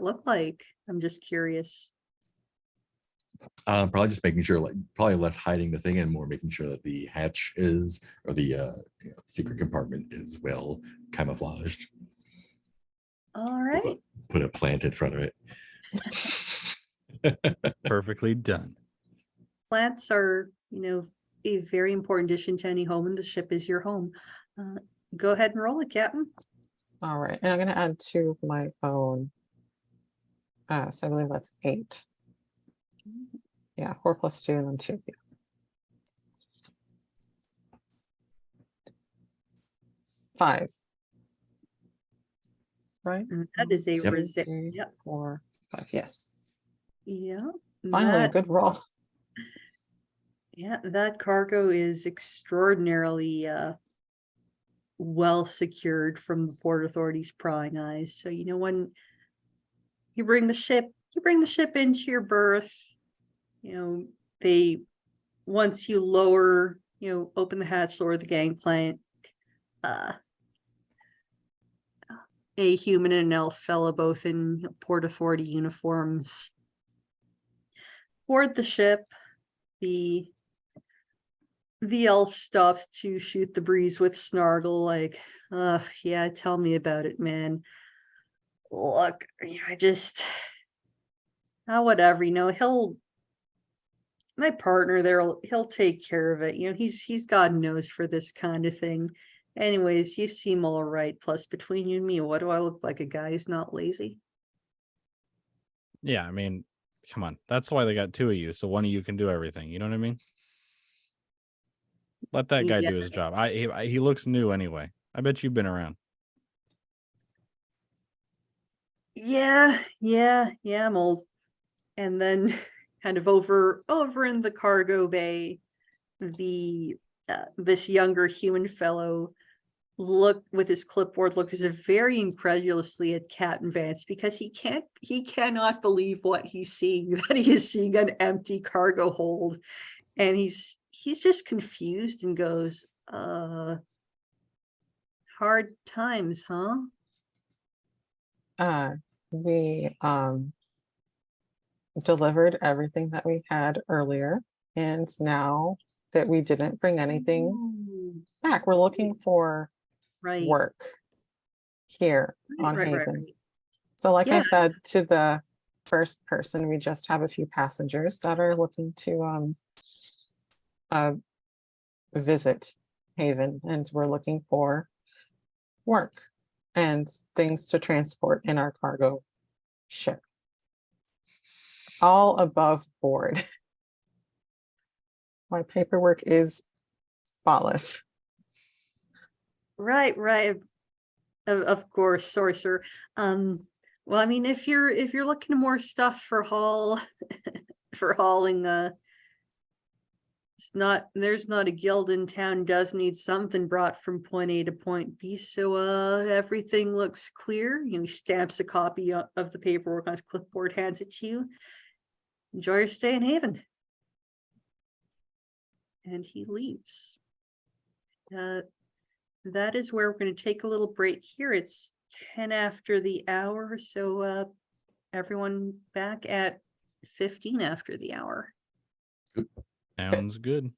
look like? I'm just curious. Probably just making sure, probably less hiding the thing and more making sure that the hatch is, or the secret compartment is well camouflaged. All right. Put a plant in front of it. Perfectly done. Plants are, a very important addition to any home, and the ship is your home. Go ahead and roll it, Captain. All right, and I'm going to add 2 of my own. So I believe that's 8. Yeah, 4 plus 2 and then 2. Yeah. 5. Right? And that is a Yep. resist. 3, Yep. 4, 5. Yes. Yeah. Finally, a good roll. Yeah, that cargo is extraordinarily well secured from the Port Authority's prying eyes. So when you bring the ship into your berth, they, once you lower, open the hatch, lower the gangplank, a human and an elf fella, both in Port Authority uniforms, board the ship. The elf stops to shoot the breeze with Snargle, like, yeah, tell me about it, man. Look, whatever, my partner there, he'll take care of it. He's God knows for this kind of thing. Anyways, you seem all right. Plus, between you and me, what do I look like? A guy who's not lazy? Yeah, I mean, come on. That's why they got 2 of you, so one of you can do everything. You know what I mean? Let that guy do his job. He looks new anyway. I bet you've been around. Yeah, I'm old. And then kind of over in the cargo bay, the this younger human fellow looked with his clipboard, looks very incredulously at Captain Vance because he cannot believe what he's seeing, that he is seeing an empty cargo hold. And he's just confused and goes, hard times, huh? We delivered everything that we had earlier, and now that we didn't bring anything Ooh, back, we're looking for right. work here on Right. Haven. So like I Yeah. said to the first person, we just have a few passengers that are looking to visit Haven, and we're looking for work and things to transport in our cargo ship. All above board. My paperwork is spotless. Right. Of course, sorcerer. Well, I mean, if you're looking to more stuff for for hauling, there's not a guild in town does need something brought from point A to point B. So everything looks clear. You know, he stamps a copy of the paperwork on his clipboard, hands it to you. Enjoy your stay in Haven. And he leaves. That is where we're going to take a little break here. It's 10 after the hour, so everyone back at 15 after the hour. Sounds good.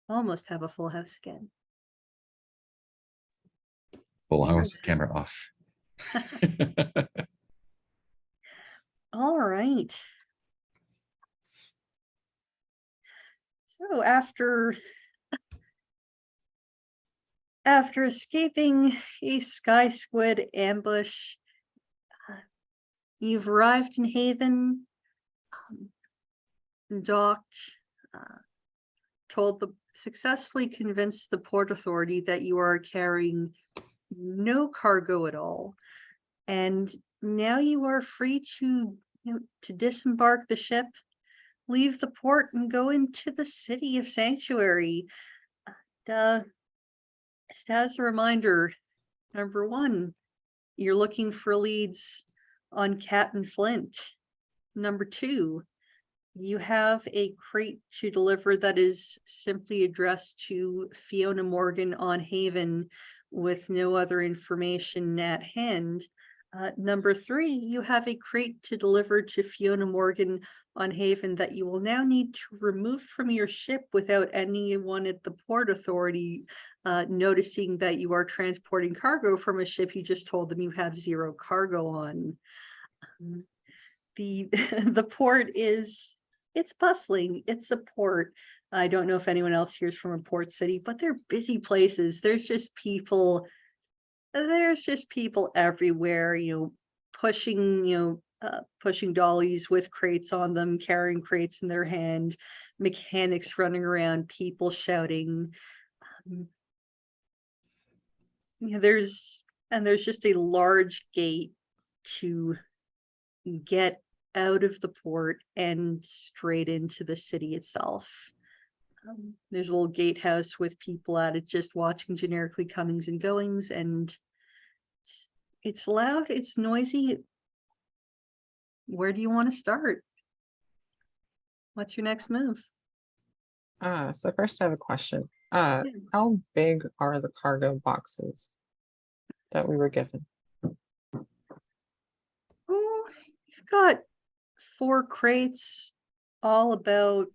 almost have a full house again. Full Yeah. house, camera off. All right. So after escaping a sky squid ambush, you've arrived in Haven, docked, successfully convinced the Port Authority that you are carrying no cargo at all. And now you are free to disembark the ship, leave the port, and go into the city of Sanctuary. Just as a reminder, number one, you're looking for leads on Captain Flint. Number two, you have a crate to deliver that is simply addressed to Fiona Morgan on Haven with no other information at hand. Number three, you have a crate to deliver to Fiona Morgan on Haven that you will now need to remove from your ship without anyone at the Port Authority noticing that you are transporting cargo from a ship you just told them you have zero cargo on. The port it's bustling. It's a port. I don't know if anyone else here is from a port city, but they're busy places. There's just people everywhere, pushing dollies with crates on them, carrying crates in their hand, mechanics running around, people shouting. There's just a large gate to get out of the port and straight into the city itself. There's a little gatehouse with people at it just watching generically comings and goings, and it's loud, it's noisy. Where do you want to start? What's your next move? So first I have a question. How big are the cargo boxes that we were given? Oh, you've got 4 crates, all about,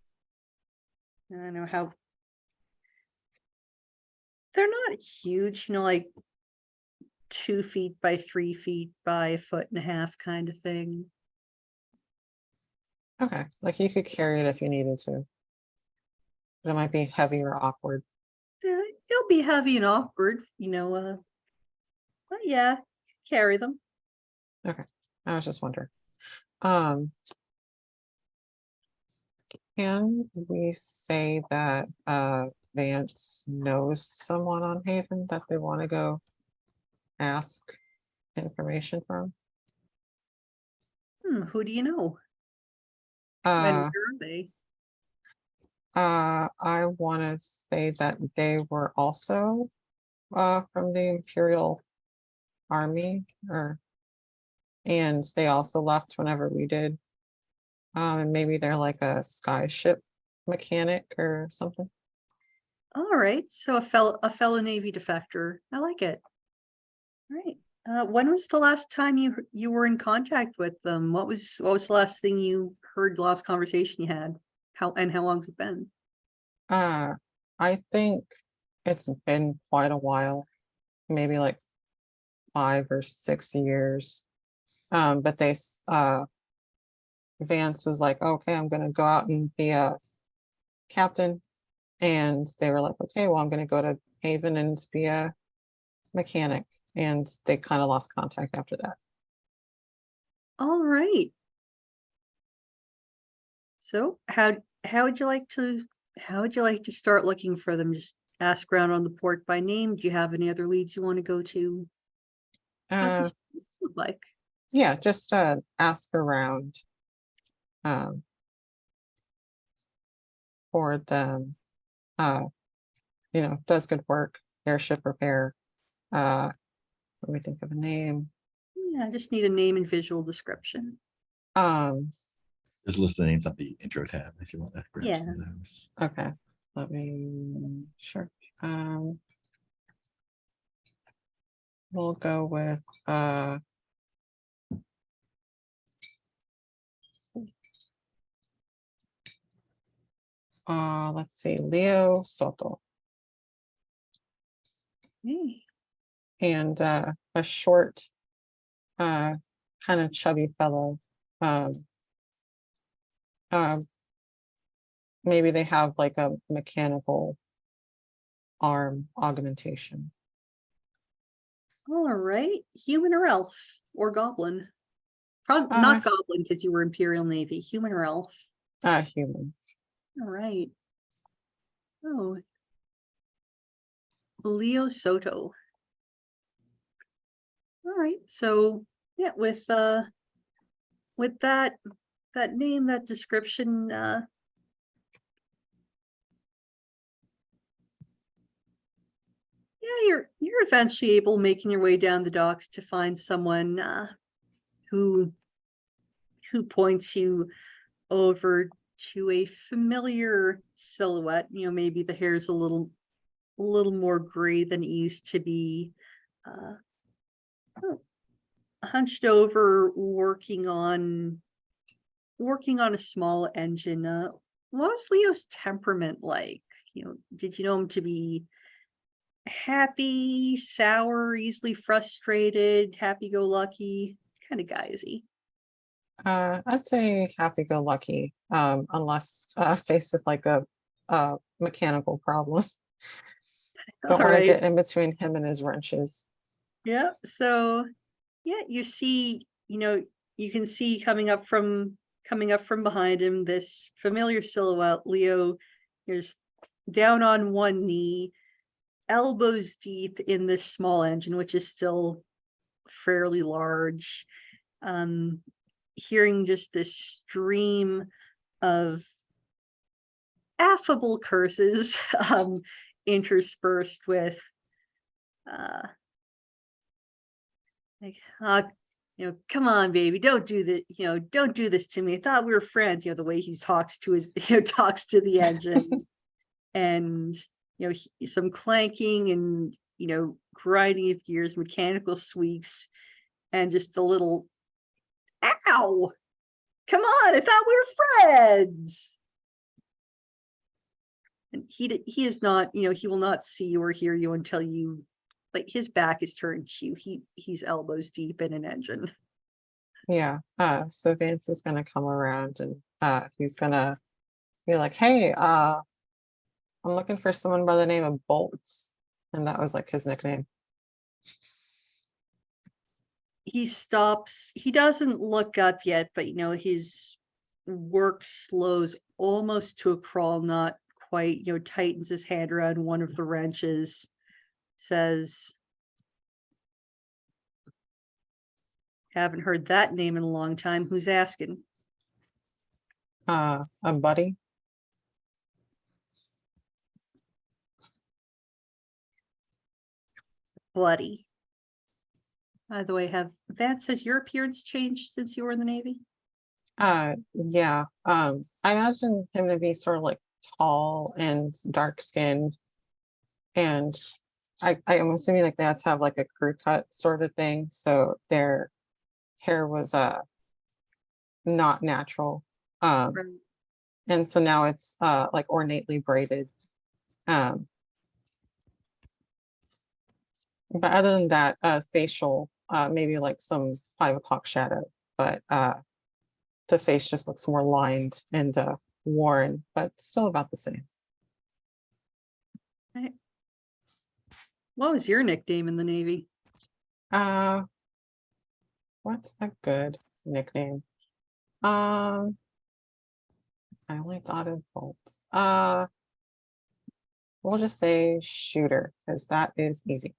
I don't know how, they're not huge, like 2 feet by 3 feet by 1.5 feet kind of thing. Okay, like you could carry it if you needed to. But it might be heavy or awkward. It'll be heavy and awkward, but yeah, carry them. Okay, I was just wondering. Can we say that Vance knows someone on Haven that they want to go ask information from? Who do you know? And where are they? I want to say that they were also from the Imperial Army, and they also left whenever we did. And maybe they're like a sky ship mechanic or something. All right, so a fellow Navy defector. I like it. All right. When was the last time you were in contact with them? What was the last thing you heard, the last conversation you had? How long's it been? I think it's been quite a while, maybe like 5 or 6 years. But Vance was like, okay, I'm gonna go out and be a captain. And they were like, okay, well, I'm gonna go to Haven and be a mechanic. And they kind of lost contact after that. All right. So how would you like to start looking for them? Just ask around on the port by name. Do you have any other leads you want to go to? What's this look like? Yeah, just ask around for them. Does good work, airship repair. Let me think of a name. Yeah, I just need a name and visual description. There's a list of names on the intro tab if you want to grab some of those. Okay, sure. We'll go with let's see, Leo Soto, Okay. and a short, kind of chubby fellow. Um, um, maybe they have like a mechanical arm augmentation. All right. Human or elf or goblin? Probably not goblin because you were Imperial Navy. Human or elf? Human. All right. Oh, Leo Soto. All right. So yeah, with that name, that description, yeah, you're eventually able making your way down the docks to find someone who points you over to a familiar silhouette. You know, maybe the hair's a little more gray than it used to be. Hunched over, working on a small engine. What was Leo's temperament like? You know, did you know him to be happy, sour, easily frustrated, happy-go-lucky? What kind of guy is he? I'd say happy-go-lucky, unless faced with like a mechanical problem. Don't All want to right. get in between him and his wrenches. Yeah. So yeah, you see, you can see coming up from behind him this familiar silhouette. Leo is down on one knee, elbows deep in this small engine, which is still fairly large. Hearing just this stream of affable curses, interspersed with like, come on, baby, don't do this. Don't do this to me. I thought we were friends. The way he talks to his, talks to the engine, and some clanking and grinding of gears, mechanical squeaks, and just a little, ow! Come on, I thought we were friends. And he is not, he will not see or hear you until you, like, his back is turned to you. He's elbows deep in an engine. Yeah. So Vance is gonna come around and he's gonna be like, hey, I'm looking for someone by the name of Bolts. And that was like his nickname. He stops. He doesn't look up yet, but his work slows almost to a crawl, not quite. Tightens his hand around one of the wrenches, says, haven't heard that name in a long time. Who's asking? A buddy. Bloody. By the way, Vance, has your appearance changed since you were in the Navy? Yeah. I imagine him to be sort of like tall and dark skinned. And I am assuming like they had to have like a crew cut sort of thing. So their hair was not natural. Right. And so now it's like ornately braided. But other than that, facial, maybe like some 5 o'clock shadow, but the face just looks more lined and worn, but still about the same. Right. What was your nickname in the Navy? What's a good nickname? I only thought of bolts. We'll just say shooter, because that is easy.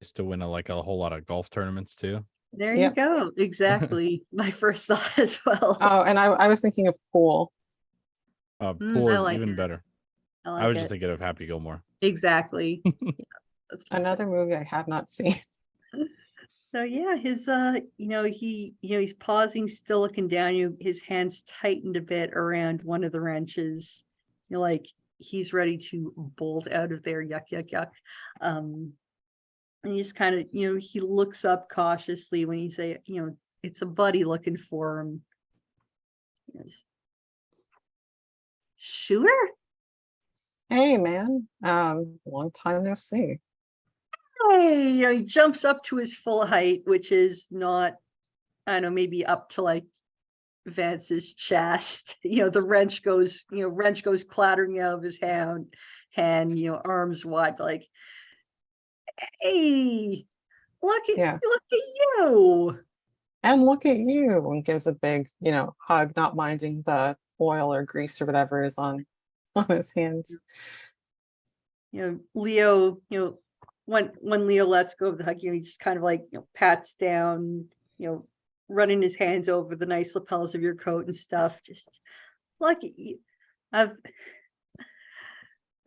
Just to win a whole lot of golf tournaments too. There you go. Exactly. My first thought as well. Oh, and I was thinking of pool. Pool I is like even it. better. I was just thinking of Happy Gilmore. Exactly. Another movie I have not seen. So yeah, his he's pausing, still looking down. His hands tightened a bit around one of the wrenches. Like he's ready to bolt out of there. Yuck, yuck, yuck. And he just kind of, he looks up cautiously when you say, it's a buddy looking for him. Shooter? Hey, man. Long time no see. Hey, he jumps up to his full height, which is not, I don't know, maybe up to like Vance's chest. The wrench goes clattering out of his hand, arms wide, like, hey, look at you. And look at you, and gives a big, hug, not minding the oil or grease or whatever is on his hands. Leo, when Leo lets go of the hug, he just kind of like, pats down, running his hands over the nice lapels of your coat and stuff. Just look at you. I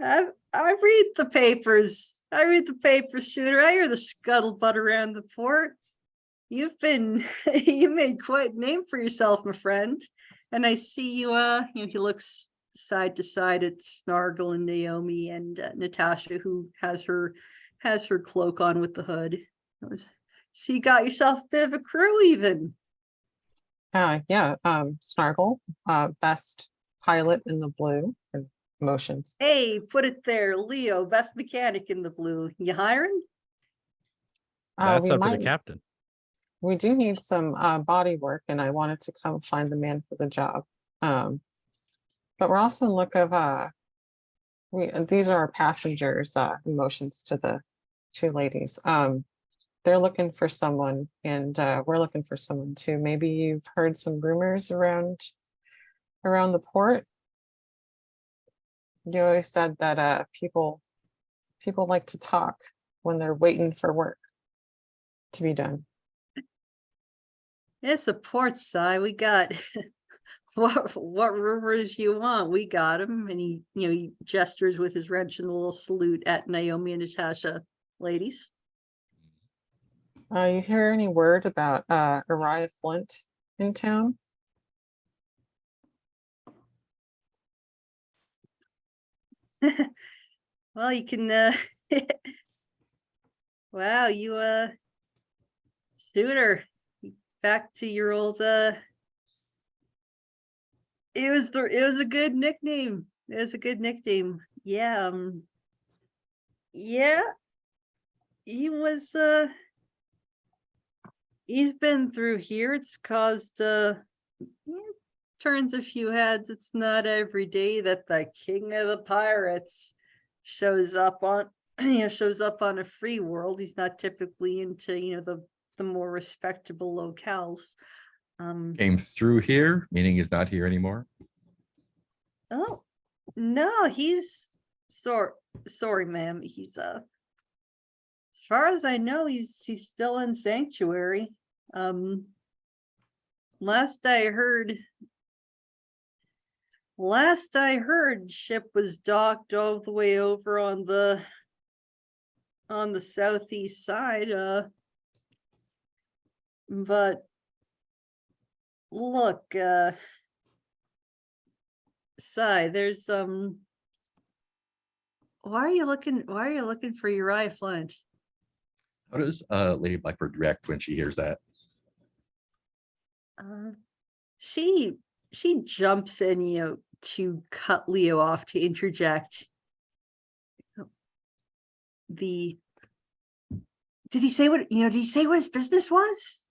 read the papers. Shooter. I hear the scuttlebutt around the port. You made quite a name for yourself, my friend. And I see you, he looks side to side at Snargle and Naomi and Natasha, who has her cloak on with the hood. So you got yourself a bit of a crew even. Yeah, Snargle, best pilot in the blue, and motions. Hey, put it there. Leo, best mechanic in the blue. You hiring? That's We up to the might, captain. we do need some body work, and I wanted to come find the man for the job. But we're also in look of these are our passengers, motions to the two ladies. They're looking for someone, and we're looking for someone too. Maybe you've heard some rumors around the port. You always said that people like to talk when they're waiting for work to be done. It's a port side. We got what rumors you want. We got him. And he gestures with his wrench and a little salute at Naomi and Natasha. Ladies. You hear any word about Uriah Flint in town? Well, you can wow, you Shooter, back to your old it was a good nickname. Yeah, yeah, he was he's been through here. It's caused turns a few heads. It's not every day that the king of the pirates shows up on a free world. He's not typically into the more respectable locales. Came through here, meaning he's not here anymore. Oh no, he's sorry, ma'am. He's as far as I know, he's still in sanctuary. Last I heard, ship was docked all the way over on the southeast side. But look, Sai, there's why are you looking for Uriah Flint? How does Lady Blackbird react when she hears that? She jumps in, to cut Leo off, to interject. Did he say what his business was?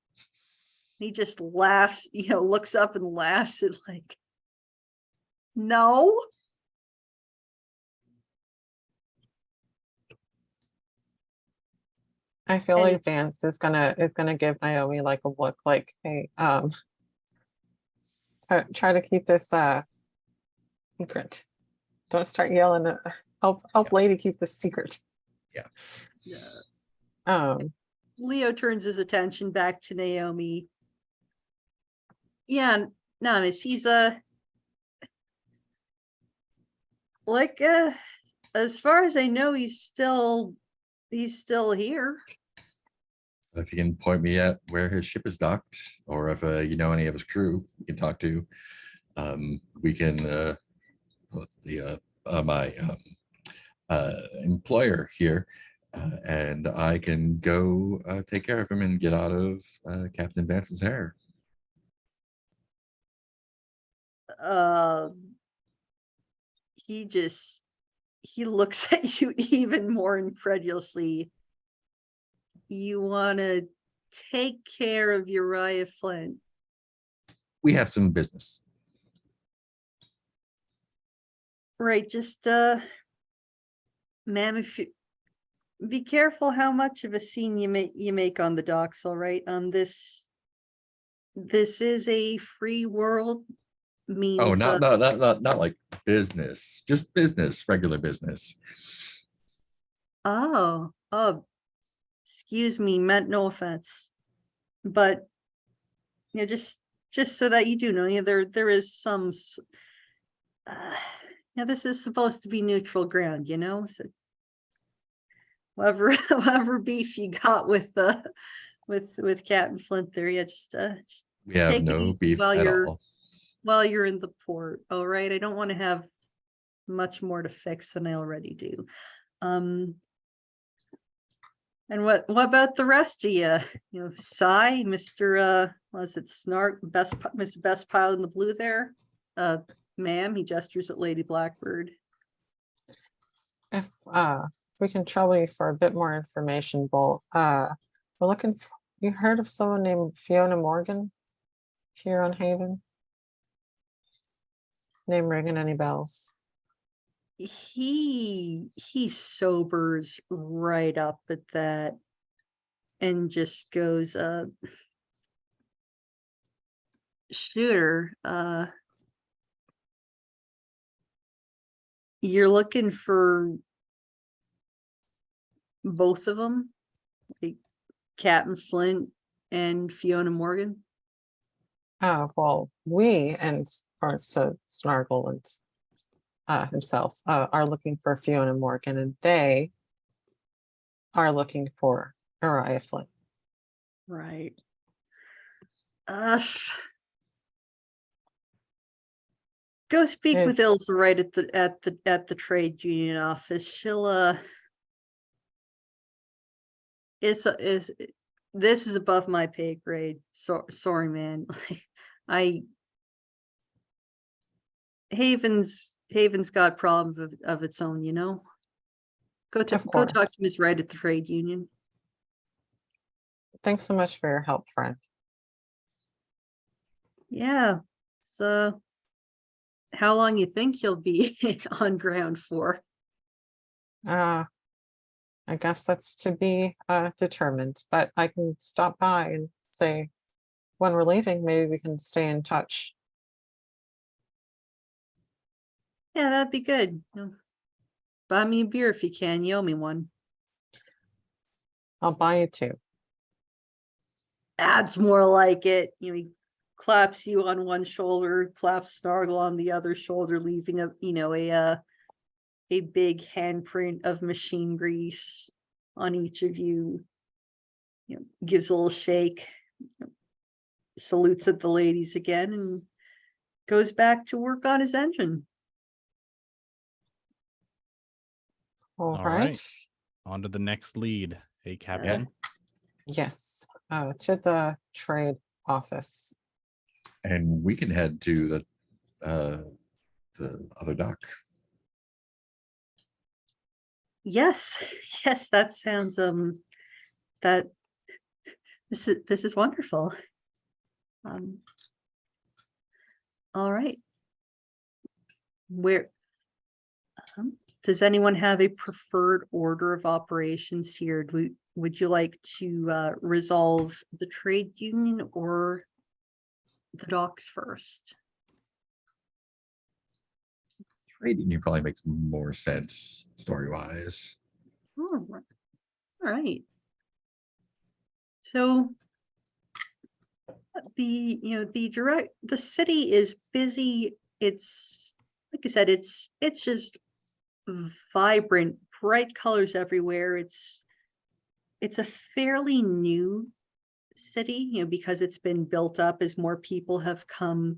He just laughs, looks up and laughs at like, no. I feel like Vance is gonna give Naomi like a look like, hey, try to keep this secret. Don't start yelling at help lady keep this secret. Yeah. Leo turns his attention back to Naomi. Yeah, no, miss, he's like as far as I know, he's still here. If you can point me at where his ship is docked, or if you know any of his crew you can talk to, we can my employer here, and I can go take care of him and get out of Captain Vance's hair. he looks at you even more incredulously. You want to take care of Uriah Flint? We have some business. Right, just ma'am, if you be careful how much of a scene you make on the docks, all right? This is a free world, means Oh, not like business, just business, regular business. oh, excuse me, meant no offense. But just so that you do know, there is some this is supposed to be neutral ground, so whatever beef you got with Captain Flint there, just We have take it no easy beef at all. while you're in the port. All right, I don't want to have much more to fix than I already do. And what about the rest of you? Cy, Mr. Was it Snark, Mr. Best Pilot in the blue there? Ma'am, he gestures at Lady Blackbird. If we can trouble you for a bit more information, Bolt. We're looking for, you heard of someone named Fiona Morgan here on Haven? Name ringing any bells? He sobers right up at that and just goes, shooter, you're looking for both of them, like Captain Flint and Fiona Morgan? Well, we and so Snargle and himself are looking for Fiona Morgan, and they are looking for Uriah Flint. Right. Go speak with Ilse right at the trade union office. She'll this is above my pay grade. Sorry, man. Haven's got problems of its own, Go talk to Miss Wright at the trade union. Thanks so much for your help, friend. Yeah. So how long you think you'll be on ground for? I guess that's to be determined, but I can stop by and say when we're leaving, maybe we can stay in touch. Yeah, that'd be good. Buy me a beer if you can. You owe me one. I'll buy you two. That's more like it. He claps you on one shoulder, claps Snargle on the other shoulder, leaving a big handprint of machine grease on each of you. Gives a little shake, salutes at the ladies again, and goes back to work on his engine. All right. On to the next lead. Hey, Captain. Yes. To the trade office. And we can head to the other dock. Yes, that sounds that this is wonderful. All right. Where does anyone have a preferred order of operations here? Would you like to resolve the trade union or the docks first? Trade union probably makes more sense story-wise. All right. So the city is busy. It's like I said, it's just vibrant, bright colors everywhere. It's a fairly new city, because it's been built up as more people have come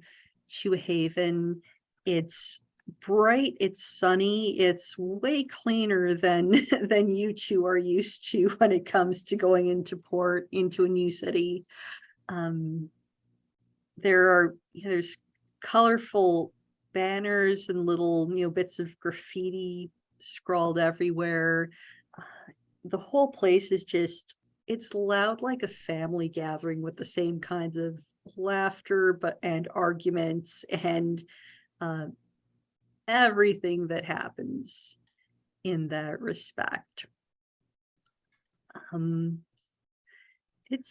to Haven. It's bright, it's sunny, it's way cleaner than you two are used to when it comes to going into port, into a new city. There's colorful banners and little, bits of graffiti scrawled everywhere. The whole place is just, it's loud like a family gathering with the same kinds of laughter and arguments and everything that happens in that respect. It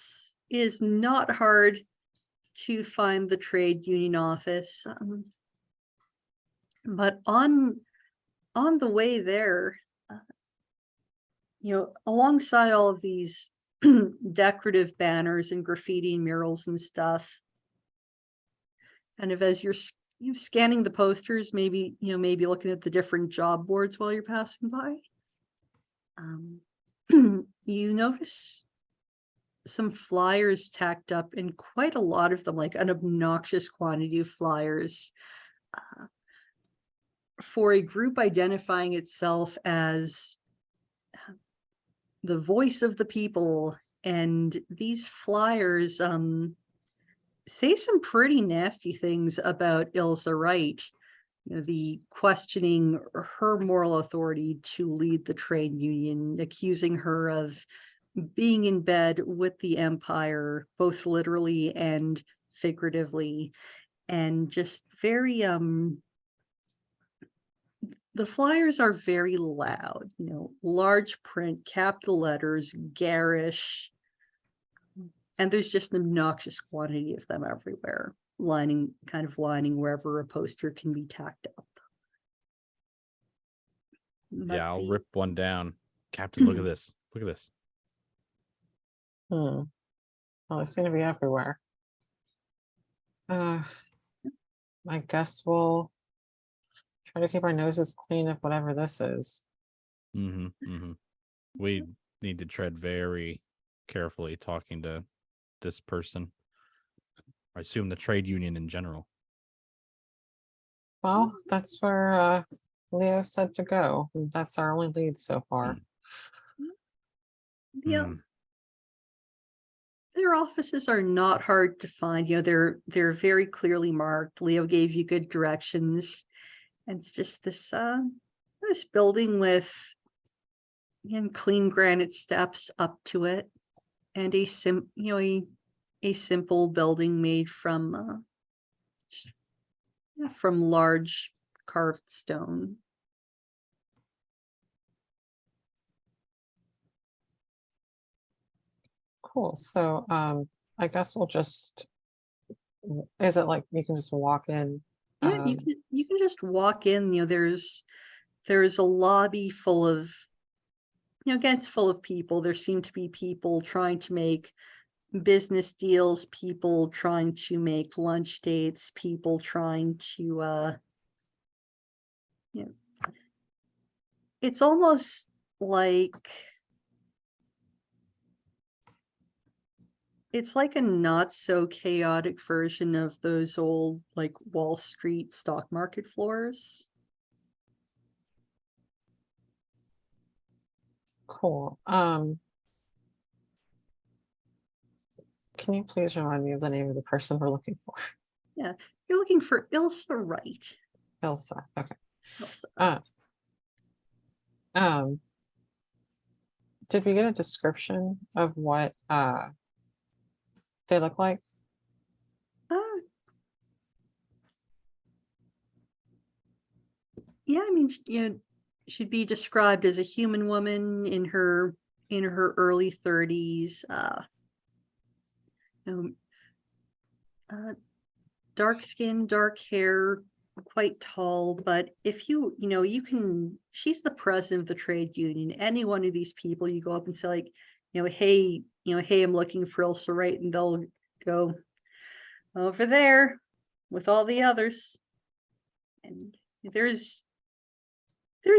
is not hard to find the trade union office, but on the way there, alongside all of these decorative banners and graffiti and murals and stuff, kind of as you're scanning the posters, maybe looking at the different job boards while you're passing by, you notice some flyers tacked up, and quite a lot of them, like an obnoxious quantity of flyers, for a group identifying itself as the voice of the people. And these flyers say some pretty nasty things about Ilsa Wright, the questioning her moral authority to lead the trade union, accusing her of being in bed with the empire, both literally and figuratively, and just very the flyers are very loud, large print, capital letters, garish, and there's just an obnoxious quantity of them everywhere, lining wherever a poster can be tacked up. But yeah, I'll rip one down. Captain, look at this. Look at this. Well, they seem to be everywhere. I guess we'll try to keep our noses clean of whatever this is. We need to tread very carefully talking to this person. I assume the trade union in general. Well, that's where Leo said to go. That's our only lead so far. Yeah. Their offices are not hard to find. They're very clearly marked. Leo gave you good directions. And it's just this building with clean granite steps up to it, and a simple building made from large carved stone. Cool. So I guess we'll just, is it like you can just walk in? Yeah, you can just walk in. There's a lobby full of, again, it's full of people. There seem to be people trying to make business deals, people trying to make lunch dates, people trying to it's almost like it's like a not so chaotic version of those old like Wall Street stock market floors. Cool. Can you please remind me of the name of the person we're looking for? Yeah, you're looking for Ilsa Wright. Ilsa. Okay. Ilsa. Did we get a description of what they look like? Yeah, I mean, she'd be described as a human woman in her early 30s. Dark skin, dark hair, quite tall. But if you can, she's the president of the trade union. Any one of these people, you go up and say like, hey, I'm looking for Ilsa Wright, and they'll go over there with all the others. And there's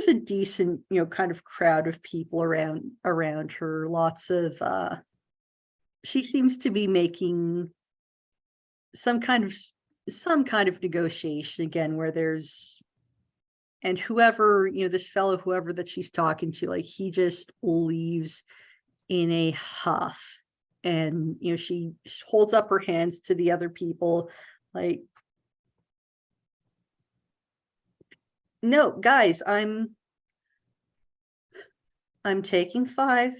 a decent, kind of crowd of people around her. Lots of she seems to be making some kind of negotiation again, where there's, and whoever, this fellow, whoever that she's talking to, like, he just leaves in a huff. And she holds up her hands to the other people, like, No, guys, I'm taking 5.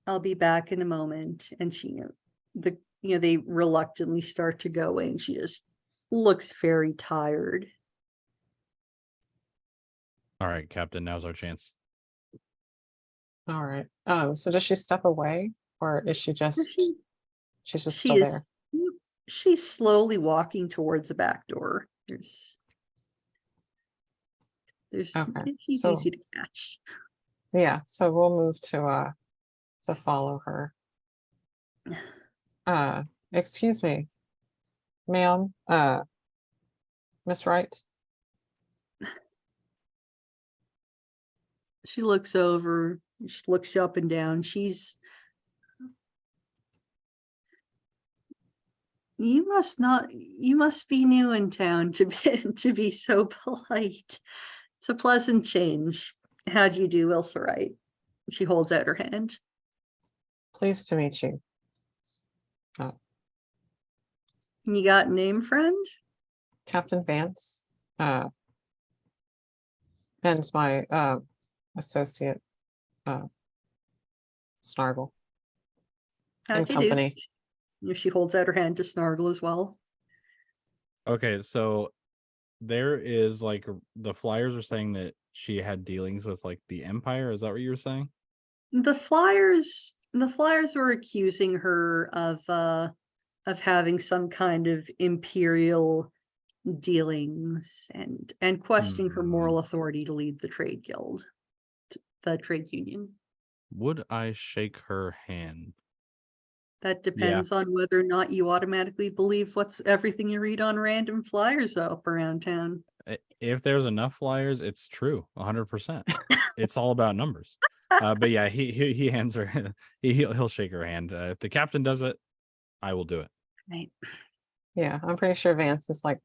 I'll be back in a moment. And she, they reluctantly start to go away, and she just looks very tired. All right, Captain, now's our chance. All right. So does she step away, or is she just She, she's just she still is, there? she's slowly walking towards the back door. Okay, She's so easy to catch. yeah, so we'll move to follow her. Excuse me, ma'am, Miss Wright. She looks over, she looks up and down. You must be new in town to be so polite. It's a pleasant change. How do you do, Ilsa Wright? She holds out her hand. Pleased to meet you. You got a name, friend? Captain Vance, and my associate, Snargle, How in do you do? company. She holds out her hand to Snargle as well. Okay, so there is like the flyers are saying that she had dealings with like the Empire. Is that what you were saying? The flyers were accusing her of having some kind of imperial dealings and questioning her moral authority to lead the trade guild, the trade union. Would I shake her hand? That depends on whether or not you automatically believe what's everything you read on random flyers up around town. If there's enough flyers, it's true, 100%. It's all about numbers. But yeah, he hands her. He'll shake her hand. If the captain does it, I will do it. Right. Yeah, I'm pretty sure Vance is like,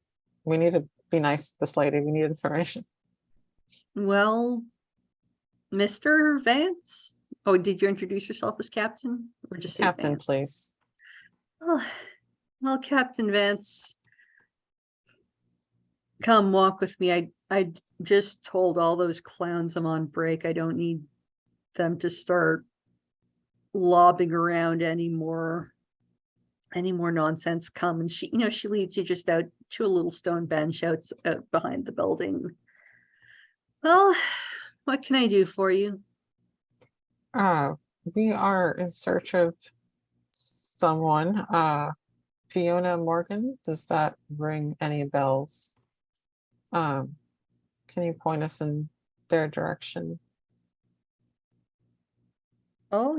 we need to be nice to this lady. We need information. Well, Mr. Vance? Oh, did you introduce yourself as Captain? Or just say Captain, Vance? please. Oh, well, Captain Vance, come walk with me. I just told all those clowns I'm on break. I don't need them to start lobbing around anymore nonsense. Come. And she leads you just out to a little stone bench out behind the building. Well, what can I do for you? We are in search of someone. Fiona Morgan, does that ring any bells? Can you point us in their direction? Oh,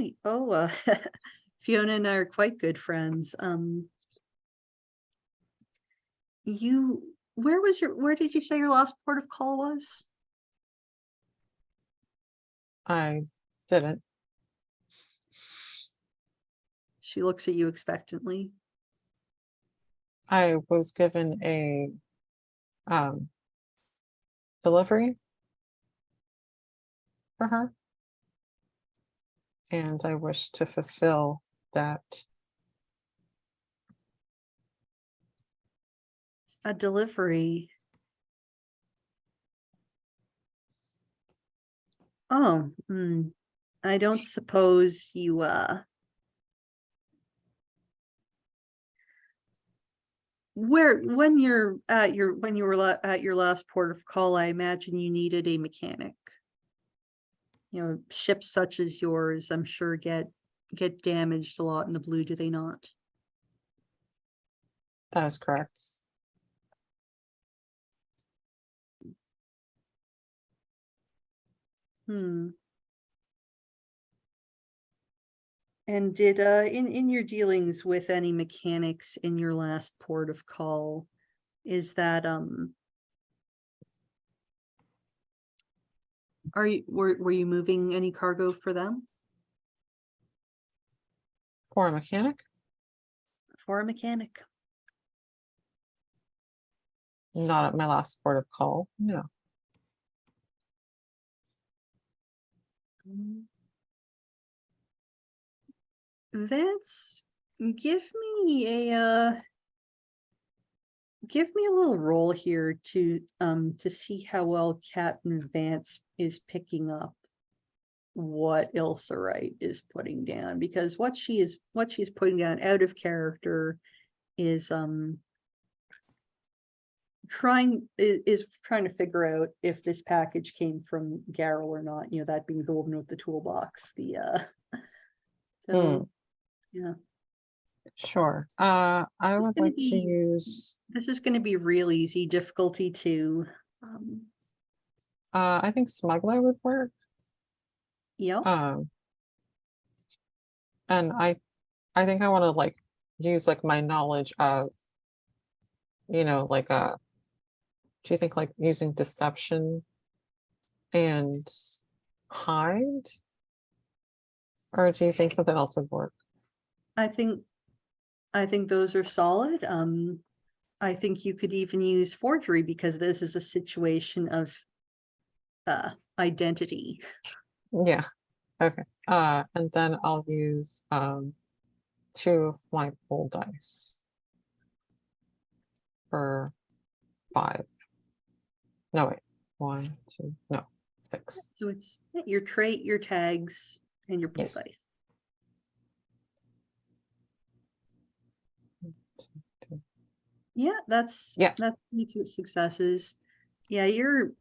Fiona and I are quite good friends. Where did you say your last port of call was? I didn't. She looks at you expectantly. I was given a delivery for her, and I wish to fulfill that. A delivery. Oh, I don't suppose you when you were at your last port of call, I imagine you needed a mechanic. Ships such as yours, I'm sure get damaged a lot in the blue, do they not? That is correct. And did in your dealings with any mechanics in your last port of call, is that were you moving any cargo for them? For a mechanic? For a mechanic? Not at my last port of call, no. Vance, give me give me a little roll here to see how well Captain Vance is picking up what Ilsa Wright is putting down, because what she's putting down out of character is trying to figure out if this package came from Garrow or not, you know, that being the woman with the toolbox. So yeah. Sure. I It's would gonna like to be- use, This is going to be real easy. Difficulty 2. I think smuggler would work. Yeah. And I think I want to like use like my knowledge of, you know, like do you think like using deception and hide? Or do you think something else would work? I think those are solid. I think you could even use forgery, because this is a situation of identity. Yeah. Okay. And then I'll use 2 of my pull dice for 5. No, wait. 1, 2, no, 6. So it's your trait, your tags, and your pull Yes. dice. 1, 2, 3. Yeah, that's Yeah. two successes. Yeah, you're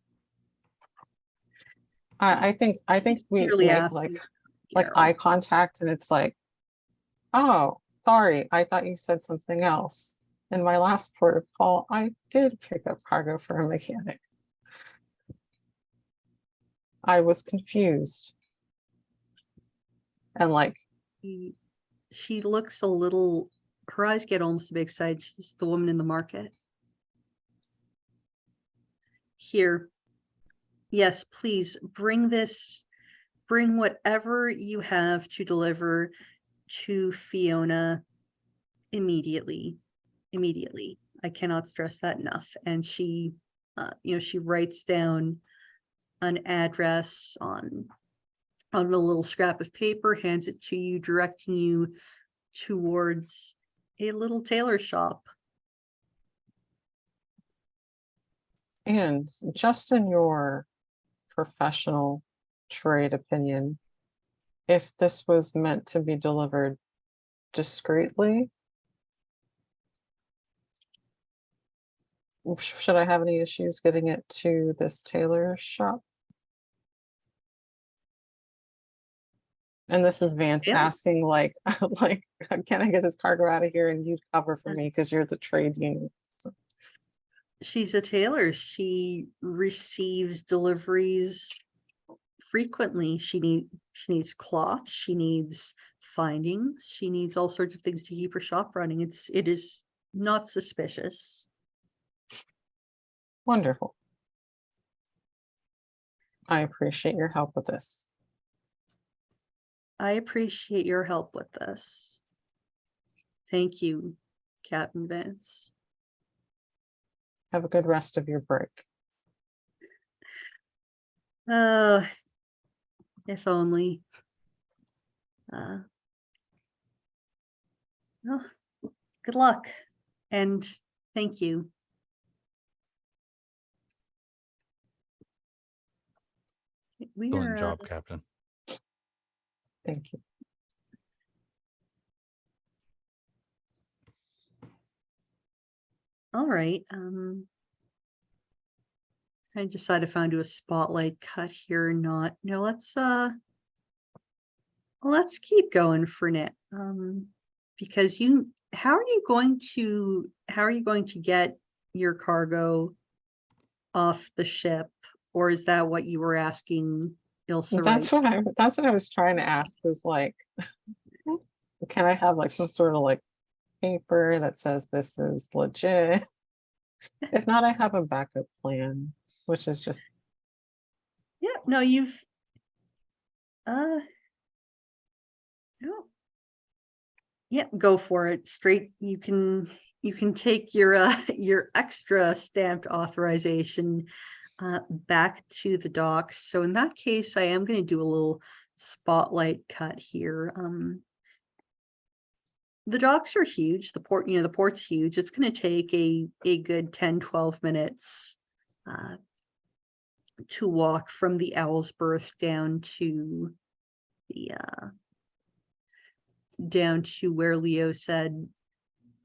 I think we clearly make asking like Garrow. eye contact, and it's like, oh, sorry, I thought you said something else. In my last port of call, I did pick up cargo for a mechanic. I was confused. And like, She looks a little, her eyes get almost a bit excited. She's the woman in the market. Here. Yes, please bring whatever you have to deliver to Fiona immediately. I cannot stress that enough. And she, she writes down an address on a little scrap of paper, hands it to you, directing you towards a little tailor shop. and just in your professional trade opinion, if this was meant to be delivered discreetly, should I have any issues getting it to this tailor shop? And this is Vance Yeah. asking like, like, can I get this cargo out of here and you cover for me because you're the trade union? She's a tailor. She receives deliveries frequently. She needs cloth. She needs findings. She needs all sorts of things to keep her shop running. It is not suspicious. Wonderful. I appreciate your help with this. I appreciate your help with this. Thank you, Captain Vance. Have a good rest of your break. If only. Well, good luck, and thank you. We Excellent are job, Captain. Thank you. all right. I decided if I do a spotlight cut here or not. No, let's keep going for now. Because how are you going to get your cargo off the ship, or is that what you were asking Ilsa? That's what I was trying to ask, was like, can I have like some sort of like paper that says this is legit? If not, I have a backup plan, which is just, Yeah, no, you've no. Yeah, go for it. Straight, you can take your your extra stamped authorization back to the docks. So in that case, I am going to do a little spotlight cut here. the docks are huge. The port, the port's huge. It's going to take a good 10-12 minutes to walk from the Owl's Berth down to the down to where Leo said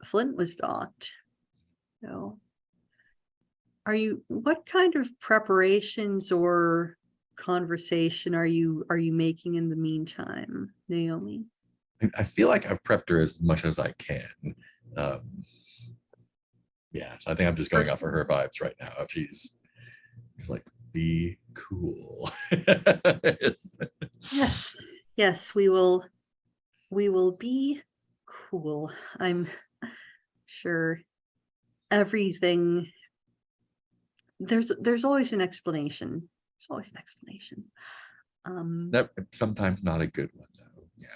Flint was docked. So what kind of preparations or conversation are you making in the meantime, Naomi? I feel like I've prepped her as much as I can. Yeah, so I think I'm just going off of her vibes right now. If she's like, be cool. Yes, we will be cool. I'm sure everything, there's always an explanation. There's always an explanation. That sometimes not a good one though. Yeah.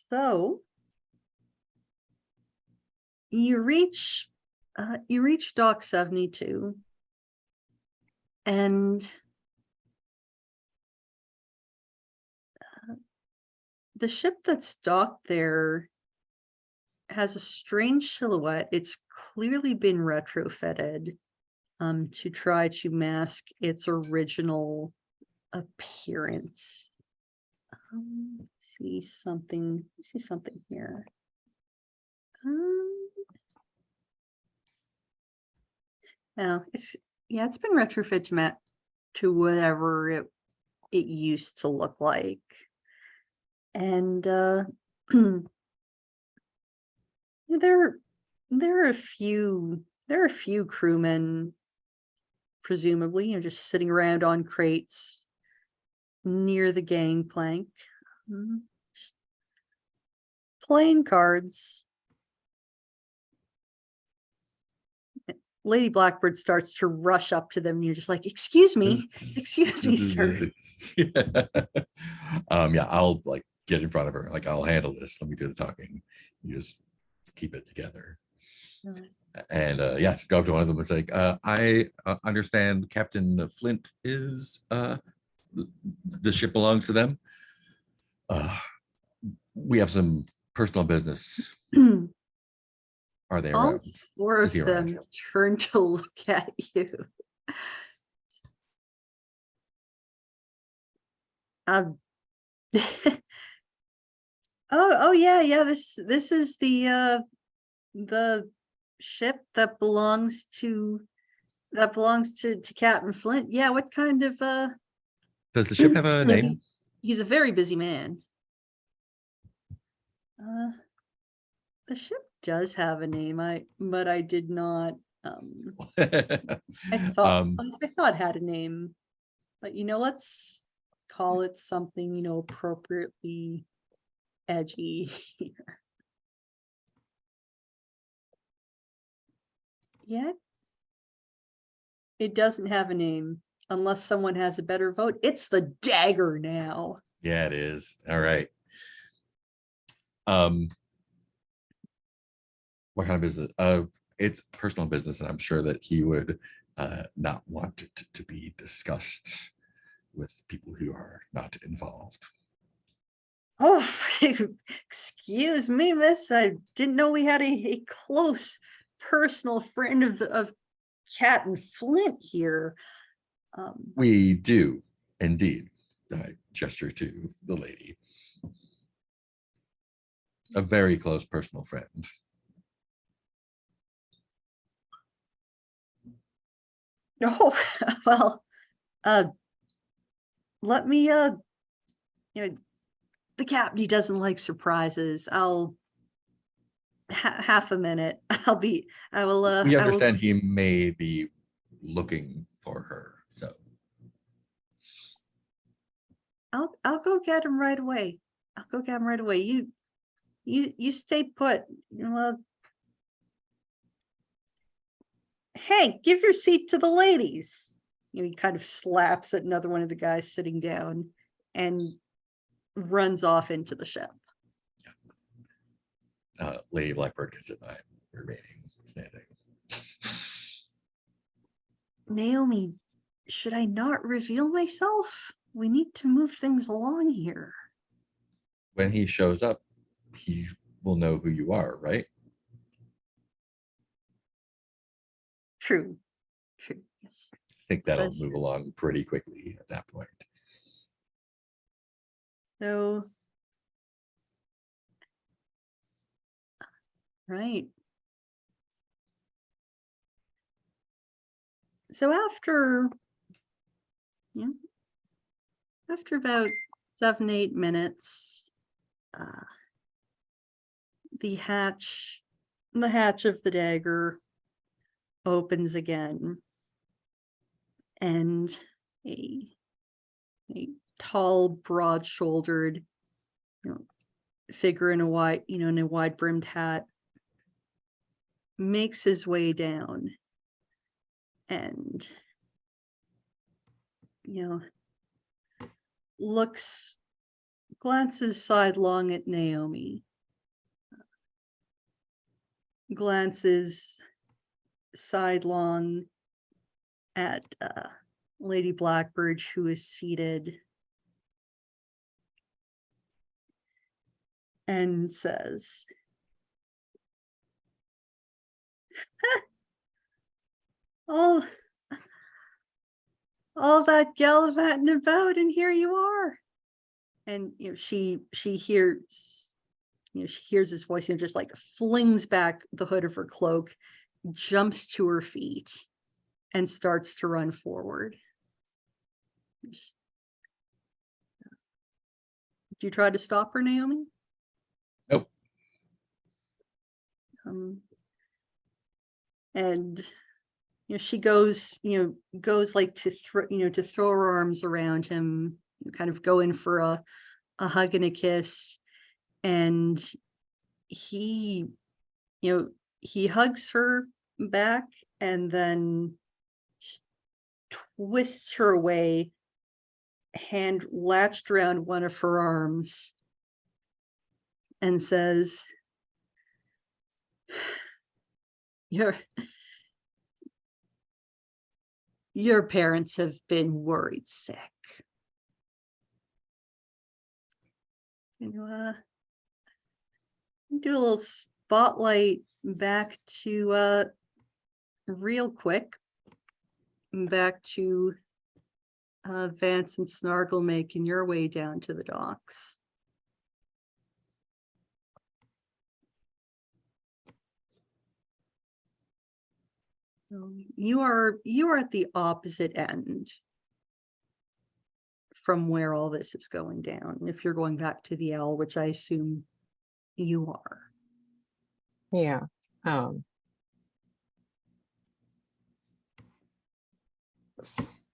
So you reach dock 72, and the ship that's docked there has a strange silhouette. It's clearly been retrofitted to try to mask its original appearance. See something here. No, it's been retrofitted to whatever it used to look like. And there are a few crewmen, presumably, just sitting around on crates near the gangplank, just playing cards. Lady Blackbird starts to rush up to them, and you're just like, excuse me, sir. Yeah, I'll like get in front of her. Like, I'll handle this. Let me do the talking. You just keep it together. And yeah, go up to one of them and say, I understand Captain Flint is the ship belongs to them. We have some personal business. Are they All around? four Is of he around? them turn to look at you. Oh yeah. This is the ship that belongs to Captain Flint. Yeah, what kind of Does the ship have a name? He's a very busy man. The ship does have a name, but I did not I thought it had a name, but let's call it something appropriately edgy here. Yeah, it doesn't have a name unless someone has a better vote. It's the Dagger now. Yeah, it is. All right. What kind of business? It's personal business, and I'm sure that he would not want it to be discussed with people who are not involved. Oh, excuse me, miss. I didn't know we had a close personal friend of Captain Flint here. We do indeed. I gesture to the lady. A very close personal friend. Oh, well, let me, the captain, he doesn't like surprises. I'll half a minute. We understand he may be looking for her, so. I'll go get him right away. You stay put. Hey, give your seat to the ladies. He kind of slaps at another one of the guys sitting down and runs off into the ship. Lady Blackbird gets it by remaining standing. Naomi, should I not reveal myself? we need to move things along here. When he shows up, he will know who you are, right? True. Yes. I think that'll That's move true. along pretty quickly at that point. So, right. So after, you know, after about 7-8 minutes, the hatch of the dagger opens again, and a tall, broad-shouldered, figure in a wide-brimmed hat makes his way down, and glances sidelong at Naomi, glances sidelong at Lady Blackbird, who is seated, and says, all that gallivanting about, and here you are. And she hears his voice, just like flings back the hood of her cloak, jumps to her feet, and starts to run forward. Do you try to stop her, Naomi? Nope. And she goes like to throw her arms around him, kind of go in for a hug and a kiss, and he hugs her back and then twists her away, hand latched around one of her arms, and says, your parents have been worried sick. Do a little spotlight back to real quick, back to Vance and Snargle making your way down to the docks. So you are at the opposite end from where all this is going down, if you're going back to the L, which I assume you are. Yeah.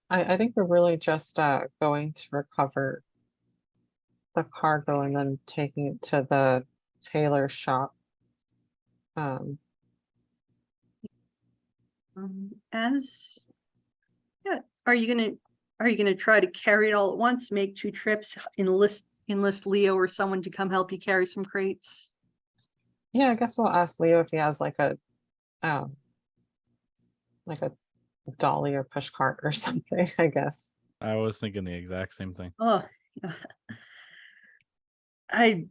I think we're really just going to recover the cargo and then taking it to the tailor shop. Are you gonna try to carry it all at once, make 2 trips, enlist Leo or someone to come help you carry some crates? Yeah, I guess we'll ask Leo if he has like a dolly or push cart or something, I guess. I was thinking the exact same thing. Oh, I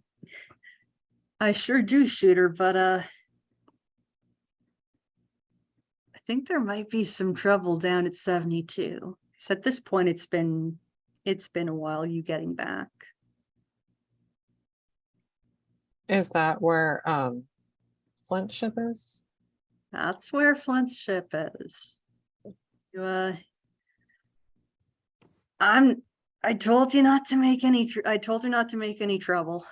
sure do, Shooter, but I think there might be some trouble down at 72. So at this point, it's been a while you getting back. Is that where Flint's ship is? That's where Flint's ship is. I told you not to make any trouble.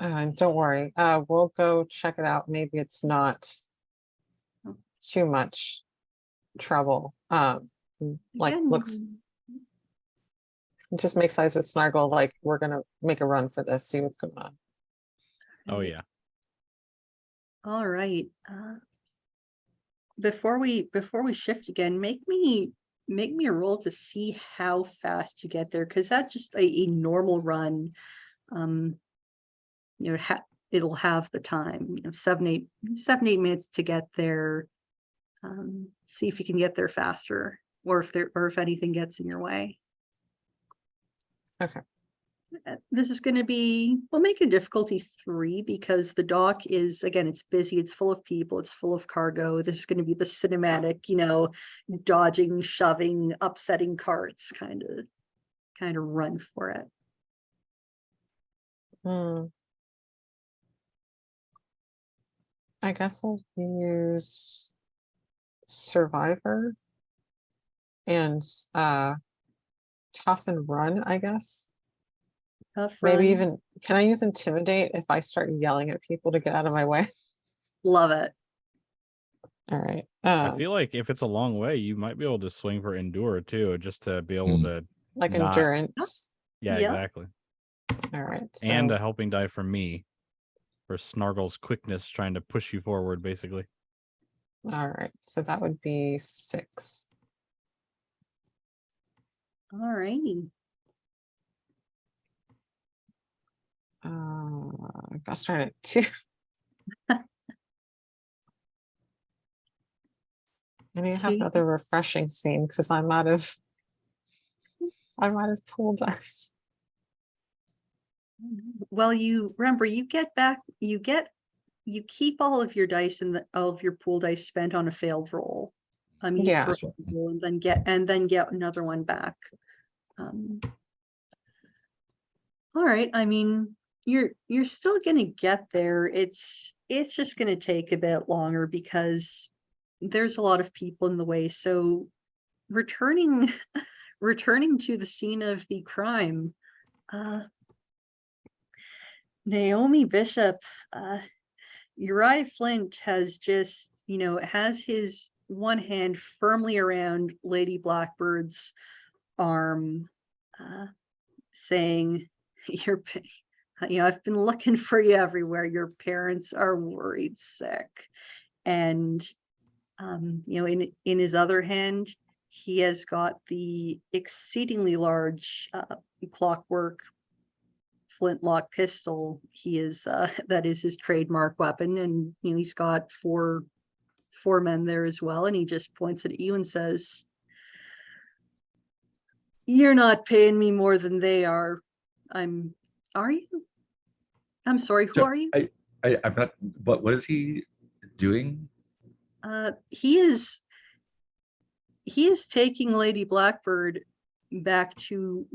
Don't worry. We'll go check it out. Maybe it's not too much trouble. Like Again, looks, just makes eyes with Snargle like we're gonna make a run for this, see what's going on. Oh yeah. All right. Before we shift again, make me a roll to see how fast you get there, because that's just a normal run. It'll have the time, 7-8 minutes to get there. See if you can get there faster or if anything gets in your way. Okay. This is going to be, we'll make a difficulty 3 because the dock is, again, it's busy, it's full of people, it's full of cargo. This is going to be the cinematic, dodging, shoving, upsetting carts kind of run for it. I guess I'll use Survivor and Tough and Run, I guess. Tough Maybe run. even, can I use Intimidate if I start yelling at people to get out of my way? Love it. All right. I feel like if it's a long way, you might be able to swing for Endure too, just to be able to like not- endurance. Yeah, Yeah. exactly. All right. And so- a helping die from me for Snargle's quickness, trying to push you forward, basically. all right. So that would be 6. All righty. I'll start at 2. I need to have Two. another refreshing scene because I'm out of pool dice. Well, you remember, you keep all of your dice and all of your pool dice spent on a failed roll. Each Yeah. person roll and then get another one back. All right. I mean, you're still gonna get there. It's just gonna take a bit longer because there's a lot of people in the way. So returning to the scene of the crime, Naomi Bishop, Uriah Flint has just, has his one hand firmly around Lady Blackbird's arm, saying, I've been looking for you everywhere. Your parents are worried sick. And, in his other hand, he has got the exceedingly large clockwork flintlock pistol. He is that is his trademark weapon, and he's got four men there as well, and he just points at you and says, "You're not paying me more than they are. Are you? I'm sorry, who are you?" I'm not. What is he doing? He is taking Lady Blackbird back to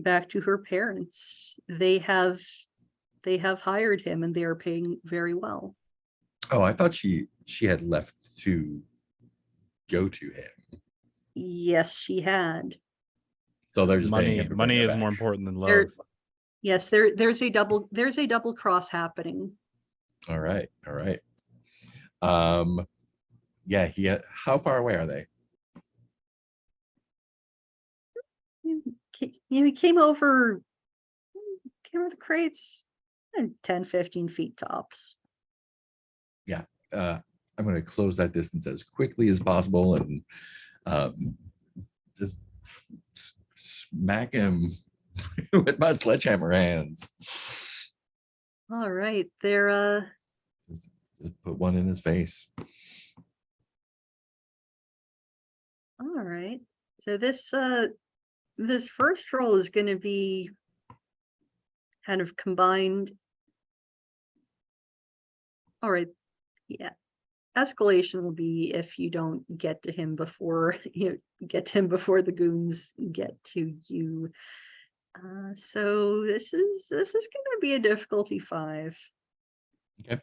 her parents. They have hired him, and they are paying very well. Oh, I thought she had left to go to him. Yes, she had. So they're just paying Money him to bring is her more back. important than love. Yes, there's a double cross happening. All right. Yeah, how far away are they? He came over the crates 10, 15 feet tops. Yeah. I'm going to close that distance as quickly as possible and just smack him with my sledgehammer hands. All right, they're Just put one in his face. all right. So this first roll is going to be kind of combined. All right, yeah. Escalation will be if you don't get to him before the goons get to you. So this is going to be a difficulty 5. Okay.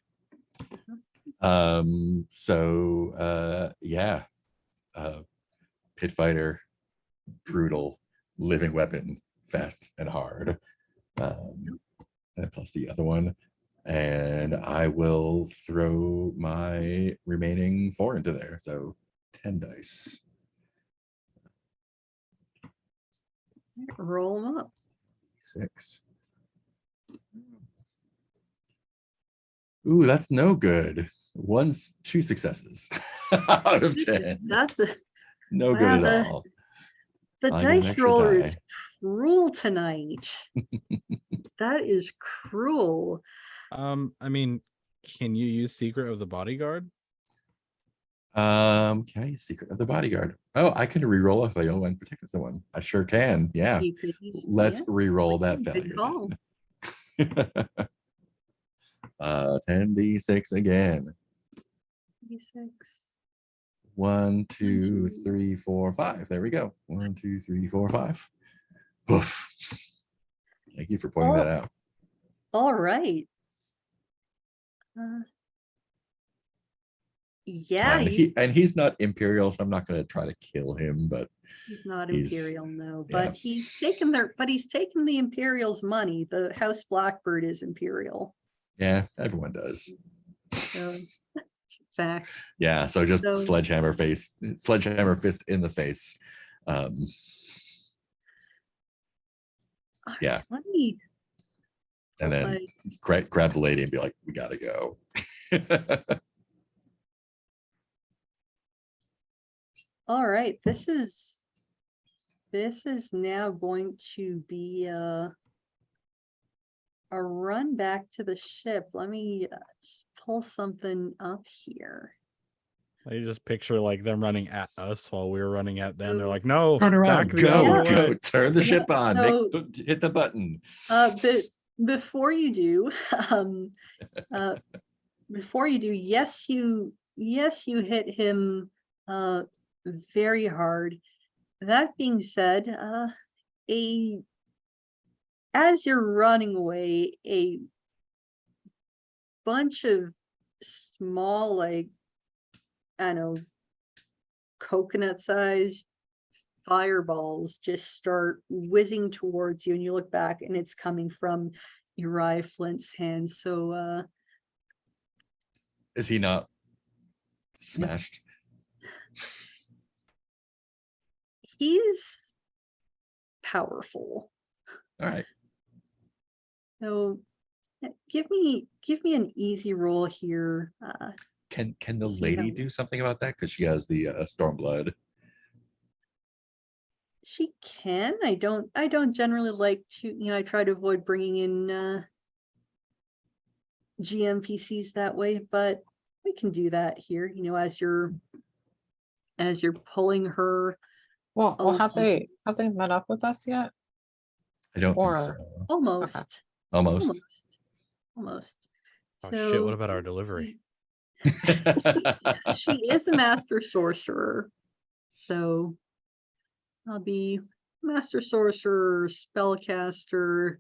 Yeah. Pit fighter, brutal, living weapon, fast and hard. And plus the other one. And I will throw my remaining 4 into there. So 10 dice. Roll them up. 6. Ooh, that's no good. 2 successes out of 10. That's No wow, good at all. the I get an dice extra roller die. is cruel tonight. That is cruel. I mean, can you use Secret of the Bodyguard? Can I use Secret of the Bodyguard? Oh, I can re-roll a failure and protect someone. I sure can. Yeah. You could use, Let's yeah, re-roll that good failure. call. then. 10d6 again. 36. 1, 2, two. 3, 4, 5. There we go. 1, 2, 3, 4, 5. Poof. Thank you for pointing that out. All right. Yeah, And he's not Imperial, so I'm not going to try to kill him, but he's not he's- Imperial, no, yeah. but he's taken the Imperial's money. The House Blackbird is Imperial. yeah, everyone does. So facts. Yeah, so just So- sledgehammer fist in the face. Yeah. Let me And then like, grab the lady and be like, we gotta go. all right, this is now going to be a run back to the ship. Let me just pull something up here. I just picture like them running at us while we were running at them. They're So- like, no, Turn around, back the other go, way." turn the ship on, so- hit the button. But before you do, yes, you hit him very hard. That being said, as you're running away, a bunch of small, like, I don't know, coconut-sized fireballs just start whizzing towards you, and you look back and it's coming from Uriah Flint's hand. So Is he not smashed? he's powerful. All right. So give me an easy roll here. Can the See lady how- do something about that? Because she has the Stormblood. She can. I don't generally like to, I try to avoid bringing in GMPCs that way, but we can do that here, as you're pulling her Well, have along. they met up with us yet? I don't Or- think so. Almost. Almost. Almost. Oh shit, what about our delivery? She is a master sorcerer, so I'll be master sorcerer, spellcaster,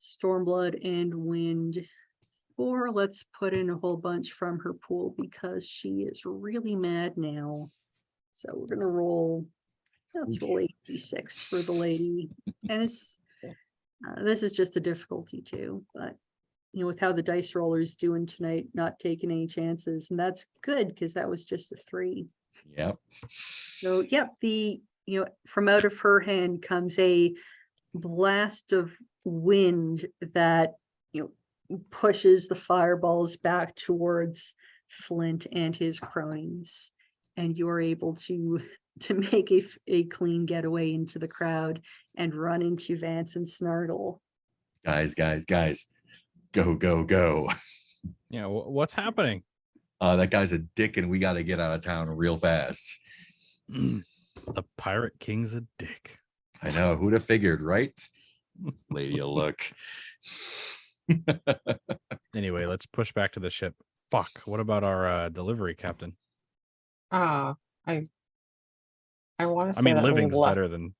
stormblood, and wind. Or let's put in a whole bunch from her pool because she is really mad now. So we're gonna roll. Let's roll 8d6 for the lady, and it's this is just a difficulty too, but with how the dice roller is doing tonight, not taking any chances, and that's good because that was just a 3. Yep. So yep, from out of her hand comes a blast of wind that pushes the fireballs back towards Flint and his cronies, and you're able to make a clean getaway into the crowd and run into Vance and Snargle. Guys, go. Yeah, what's happening? That guy's a dick and we got to get out of town real fast. The Pirate King's a dick. I know, who'd have figured, right? Lady, a look. Anyway, let's push back to the ship. Fuck, what about our delivery captain? I want to I say mean, that we living's left- better than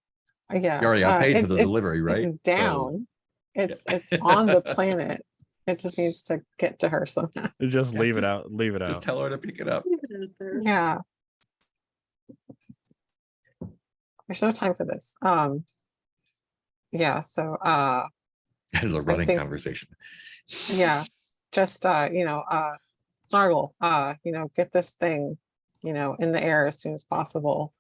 Yeah. You already got paid for it's- the it's- delivery, right? It's down. It's on the planet. It just needs to get to her somehow. just Yeah, leave it just- out. Leave it Just out. tell her to pick it up. Leave it out there. Yeah. There's no time for this. Yeah, so As a running think- conversation. yeah, just Snargle, get this thing, in the air as soon as possible.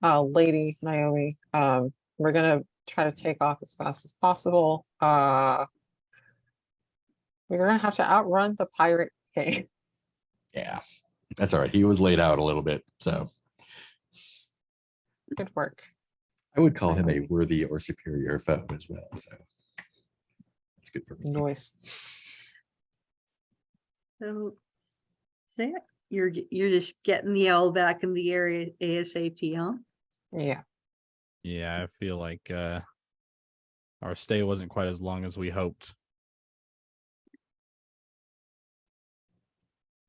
Lady Naomi, we're gonna try to take off as fast as possible. We're gonna have to outrun the pirate king. Yeah, that's all right. He was laid out a little bit, so Good work. I would call him a worthy or superior foe as well. So that's good for me. Noise. So yeah, you're just getting the owl back in the area ASAP, huh? Yeah. Yeah, I feel like our stay wasn't quite as long as we hoped.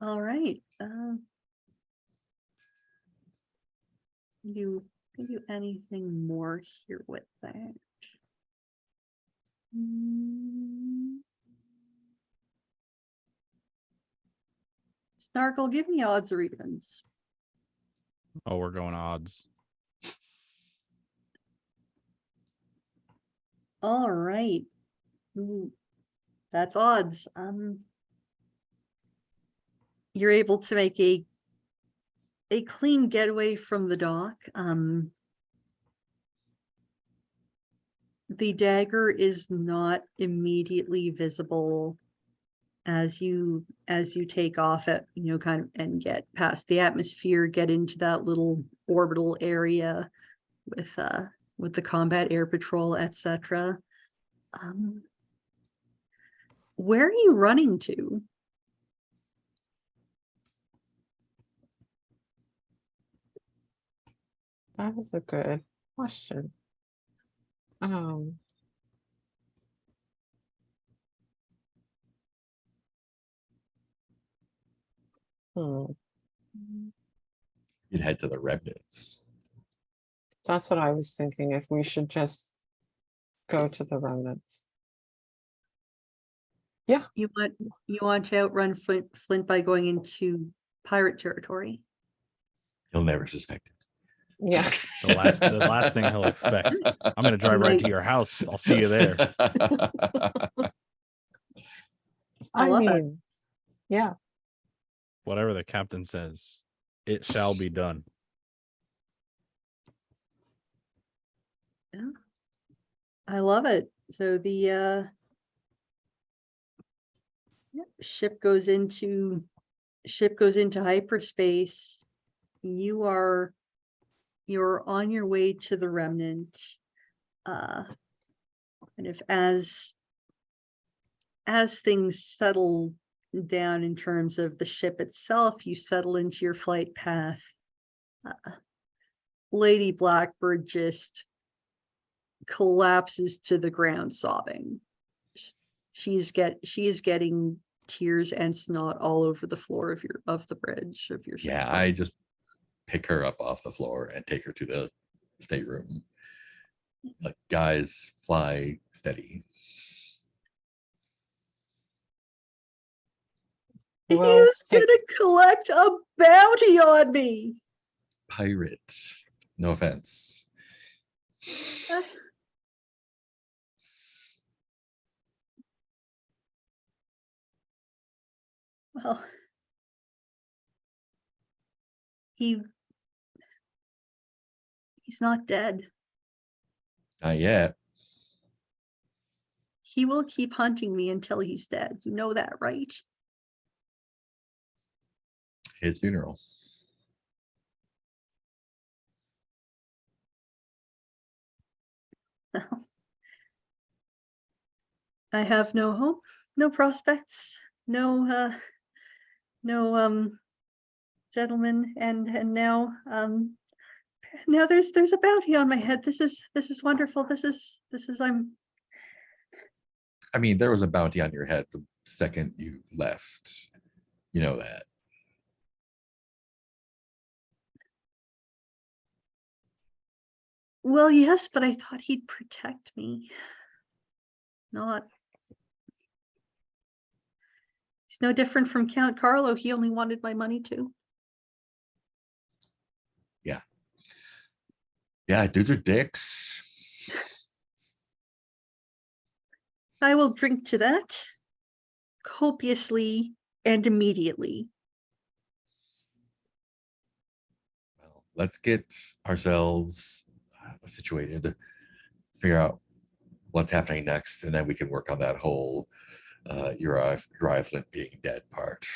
All right. You can do anything more here with that? Snarkle, give me odds or evens. Oh, we're going odds. All right. That's odds. You're able to make a clean getaway from the dock. The dagger is not immediately visible as you take off at, kind of, and get past the atmosphere, get into that little orbital area with the combat air patrol, etc. Where are you running to? That was a good question. Hmm. You'd head to the remnants. That's what I was thinking, if we should just go to the remnants. You want to outrun Flint by going into pirate territory. He'll never suspect it. Yeah. The last thing he'll expect. I'm gonna drive right to your house. I'll see you there. I love it. mean, yeah. Whatever the captain says, it shall be done. Yeah. I love it. So the ship goes into hyperspace. You're on your way to the remnant. And if as things settle down in terms of the ship itself, you settle into your flight path. Lady Blackbird just collapses to the ground sobbing. She is getting tears and snot all over the floor of the bridge of your ship. Yeah, I just pick her up off the floor and take her to the stateroom. Like, guys, fly steady. Well, He's gonna collect a bounty on me. Pirate. No offense. Well, he's not dead. Not yet. He will keep hunting me until he's dead. You know that, right? His funeral. I have no hope, no prospects, no gentlemen, and now there's a bounty on my head. This is wonderful. This is I mean, there was a bounty on your head the second you left. You know that. Well, yes, but I thought he'd protect me. Not. He's no different from Count Carlo. He only wanted my money too. Yeah, dudes are dicks. I will drink to that copiously and immediately. Well, let's get ourselves situated, figure out what's happening next, and then we can work on that whole Uriah Flint being dead part.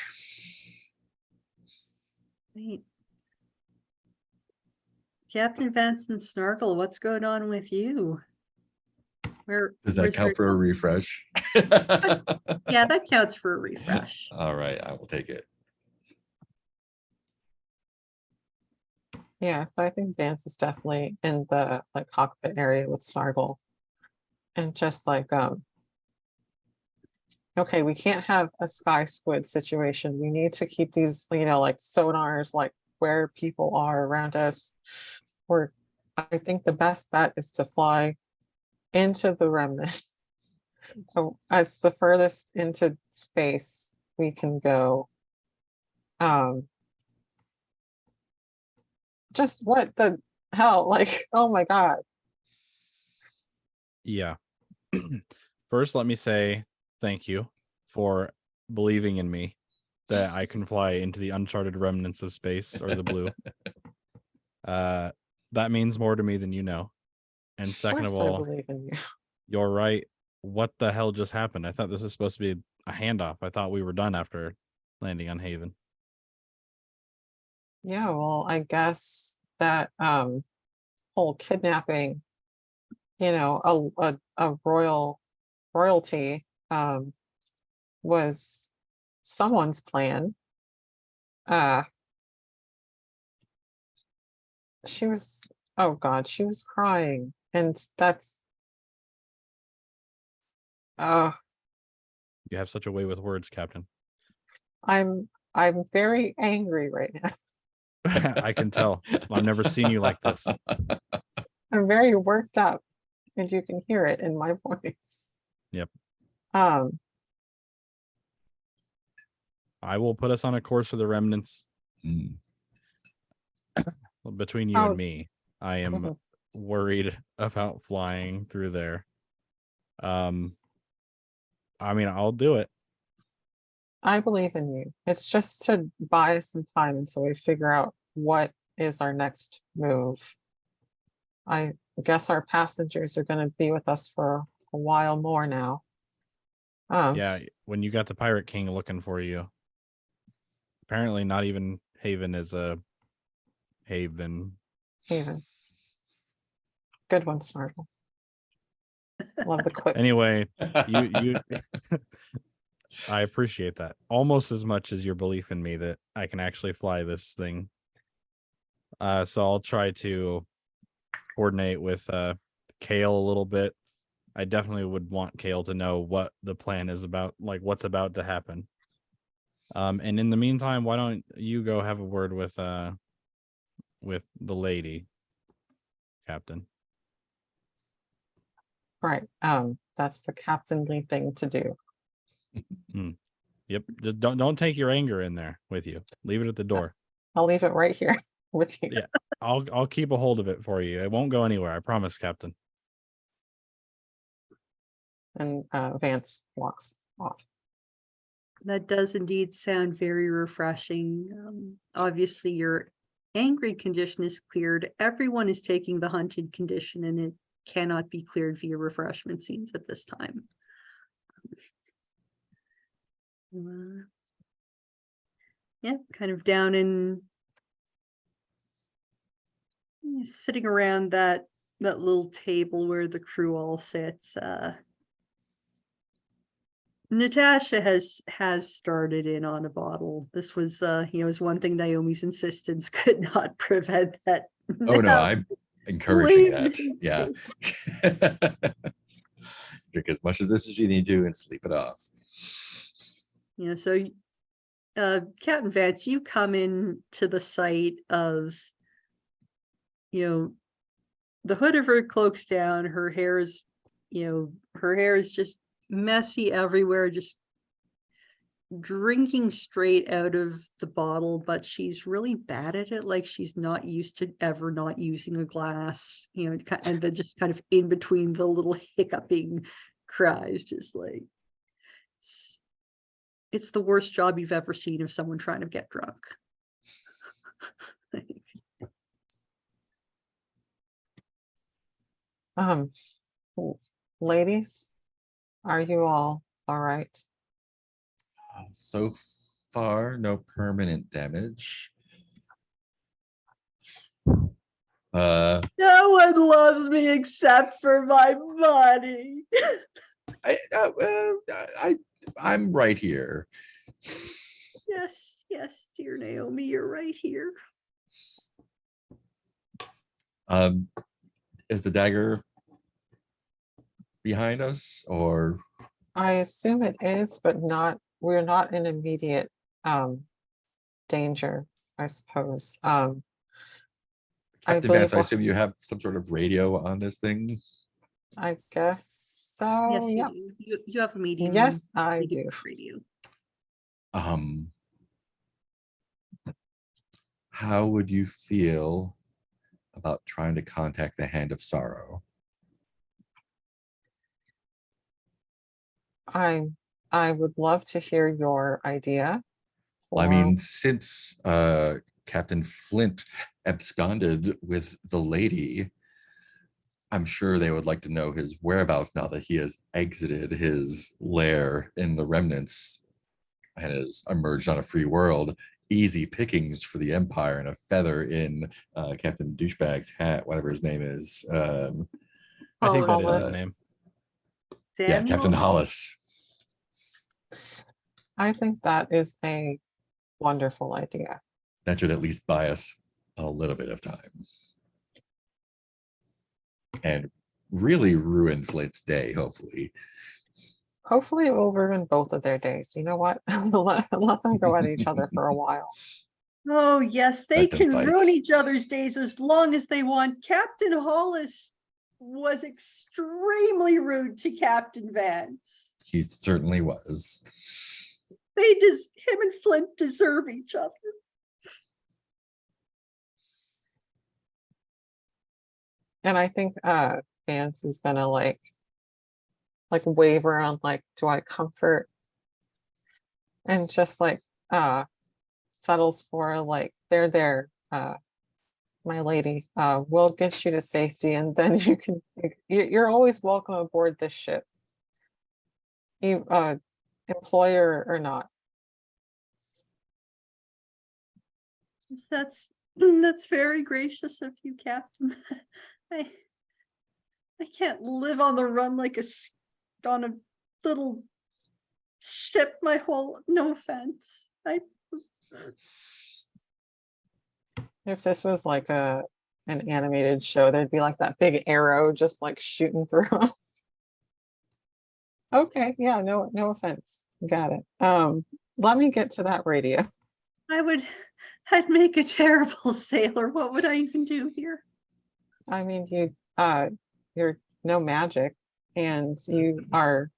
Wait. Captain Vance and Snarkle, what's going on with you? Does that count for a refresh? Yeah, that counts for a refresh. All right, I will take it. Yeah, so I think Vance is definitely in the like cockpit area with Snargle. And just like okay, we can't have a sky squid situation. We need to keep these, like sonars like where people are around us. I think the best bet is to fly into the remnant. Oh, it's the furthest into space we can go. Just what the hell? Like, oh my God. Yeah. First, let me say thank you for believing in me that I can fly into the uncharted remnants of space or the blue. That means more to me than you know. And second of Of course I all, believe in you. you're right. What the hell just happened? I thought this was supposed to be a handoff. I thought we were done after landing on Haven. Yeah, well, I guess that whole kidnapping, a royalty was someone's plan. She was, oh God, she was crying. And that's You have such a way with words, Captain. I'm very angry right now. I can tell. I've never seen you like this. I'm very worked up, and you can hear it in my voice. Yep. Um, I will put us on a course for the remnants. Mm. Between you and me, I am worried about flying through there. I mean, I'll do it. I believe in you. It's just to buy us some time until we figure out what is our next move. I guess our passengers are going to be with us for a while more now. Yeah, when you got the Pirate King looking for you. Apparently not even Haven is a haven. Haven. Good one, Snargle. Love the quip. Anyway, you I appreciate that almost as much as your belief in me that I can actually fly this thing. So I'll try to coordinate with Kale a little bit. I definitely would want Kale to know what the plan is about, like what's about to happen. And in the meantime, why don't you go have a word with the lady, Captain? Right. That's the captainly thing to do. Yep. Just don't take your anger in there with you. Leave it at the door. I'll leave it right here with you. Yeah. I'll keep a hold of it for you. It won't go anywhere. I promise, Captain. And Vance walks off. That does indeed sound very refreshing. Obviously, your angry condition is cleared. Everyone is taking the hunted condition, and it cannot be cleared via refreshment scenes at this time. Yeah, kind of down in sitting around that little table where the crew all sits. Natasha has started in on a bottle. This was is one thing Naomi's insistence could not prevent that. Oh no, I'm encouraging that. Yeah. Drink as much of this as you need to and sleep it off. So Captain Vance, you come in to the site of the hood of her cloak's down, her hair is just messy everywhere, just drinking straight out of the bottle, but she's really bad at it. Like she's not used to ever not using a glass, and then just kind of in between the little hiccuping cries, just like it's the worst job you've ever seen of someone trying to get drunk. Ladies, are you all right? So far, no permanent damage. No one loves me except for my money. I'm right here. Yes, dear Naomi, you're right here. Is the dagger behind us, or I assume it is, but we're not in immediate danger, I suppose. I Captain believe Vance? I assume you have some sort of radio on this thing. I guess so. Yes, you Yeah. do. You have a medium. Yes, I medium do. radio. How would you feel about trying to contact the Hand of Sorrow? I would love to hear your idea. I mean, since Captain Flint absconded with the lady, I'm sure they would like to know his whereabouts now that he has exited his lair in the remnants and has emerged on a free world. Easy pickings for the Empire and a feather in Captain Douchebag's hat, whatever his name is. I think that is Hollis. his name. Yeah, Captain Samuel? Hollis. I think that is a wonderful idea. That should at least buy us a little bit of time. And really ruin Flint's day, hopefully. Hopefully it will ruin both of their days. You know what? Let them go at each other for a while. Oh, yes, they Let them can fight. ruin each other's days as long as they want. Captain Hollis was extremely rude to Captain Vance. He certainly was. Him and Flint deserve each other. And I think Vance is gonna like wave around like, do I comfort? And just like settles for like, there, my lady, we'll get you to safety and then you're always welcome aboard this ship. You employer or not. That's very gracious of you, Captain. I can't live on the run on a little ship my whole. No offense. If this was like an animated show, there'd be like that big arrow just like shooting through. Okay, yeah, no offense. Got it. Let me get to that radio. I'd make a terrible sailor. What would I even do here? I mean, you're no magic and you are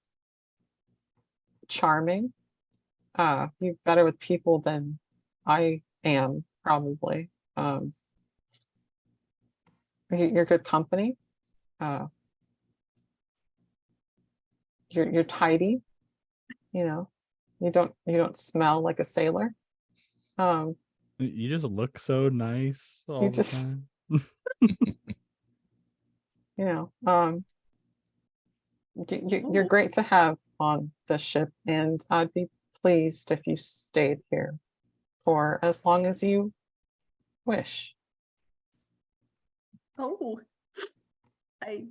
charming. You're better with people than I am, probably. You're good company. You're tidy, you don't smell like a sailor. You just look so nice all You the just- time. You're great to have on the ship, and I'd be pleased if you stayed here for as long as you wish. Oh, I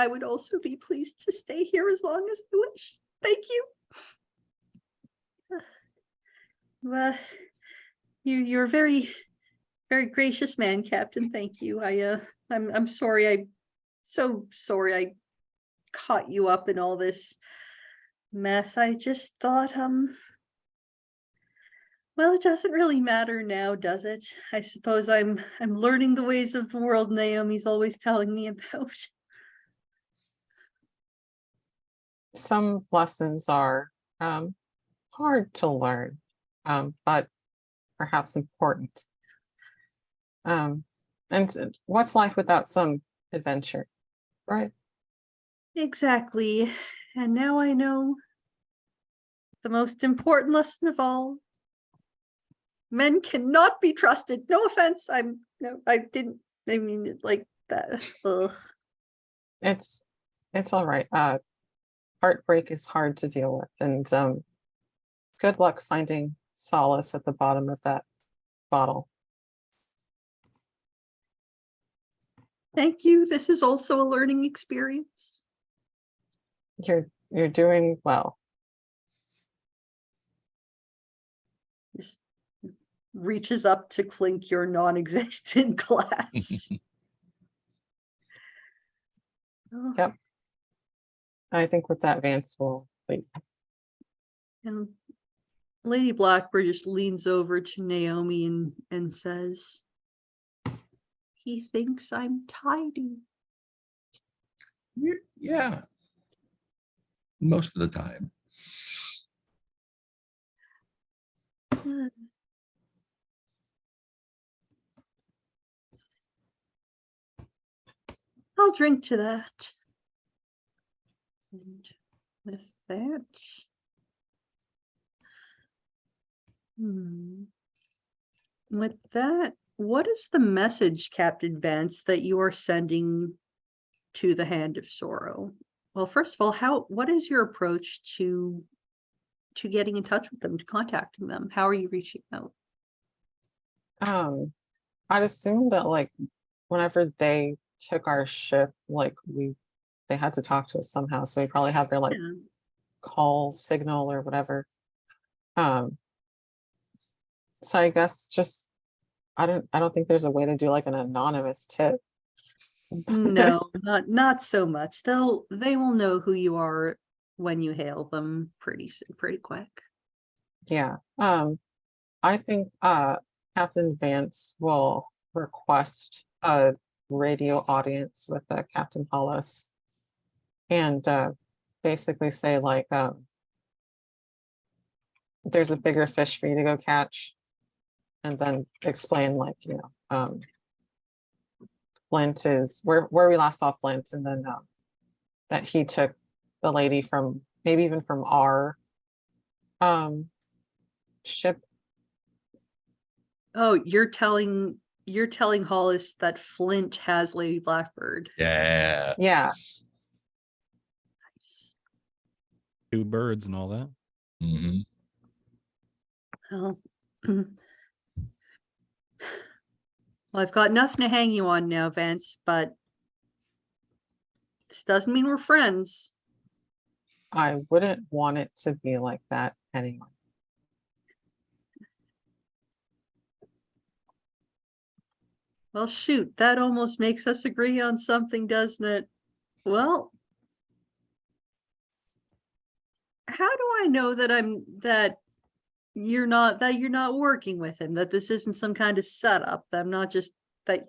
would also be pleased to stay here as long as I wish. Thank you. Well, you're a very, very gracious man, Captain. Thank you. I'm sorry. I'm so sorry I caught you up in all this mess. I just thought, well, it doesn't really matter now, does it? I suppose I'm learning the ways of the world Naomi's always telling me about. Some lessons are hard to learn, but perhaps important. And what's life without some adventure, right? Exactly. And now I know the most important lesson of all. Men cannot be trusted. No offense. I mean it like that. Ugh. It's all right. Heartbreak is hard to deal with, and good luck finding solace at the bottom of that bottle. Thank you. This is also a learning experience. You're doing well. Just reaches up to clink your non-existent glass. Oh, Yep. I think with that, Vance will leave. and Lady Blackbird just leans over to Naomi and says, "He thinks I'm tidy." Yeah. Most of the time. I'll drink to that. And with that, with that, what is the message, Captain Vance, that you are sending to the Hand of Sorrow? Well, first of all, what is your approach to getting in touch with them, to contacting them? How are you reaching out? I'd assume that like whenever they took our ship, like they had to talk to us somehow, so we probably have their like Yeah. call signal or whatever. So I guess just I don't think there's a way to do like an anonymous tip. No, not so much. They will know who you are when you hail them pretty quick. Yeah. I think Captain Vance will request a radio audience with Captain Hollis and basically say like there's a bigger fish for you to go catch, and then explain like, you know, Flint is where we last saw Flint, and then that he took the lady from maybe even from our ship. Oh, you're telling Hollis that Flint has Lady Blackbird. Yeah. Yeah. Two birds and all that. Mm-hmm. Well, well, I've got nothing to hang you on now, Vance, but this doesn't mean we're friends. I wouldn't want it to be like that anyway. Well, shoot, that almost makes us agree on something, doesn't it? Well, how do I know that you're not working with him, that this isn't some kind of setup, that I'm not just that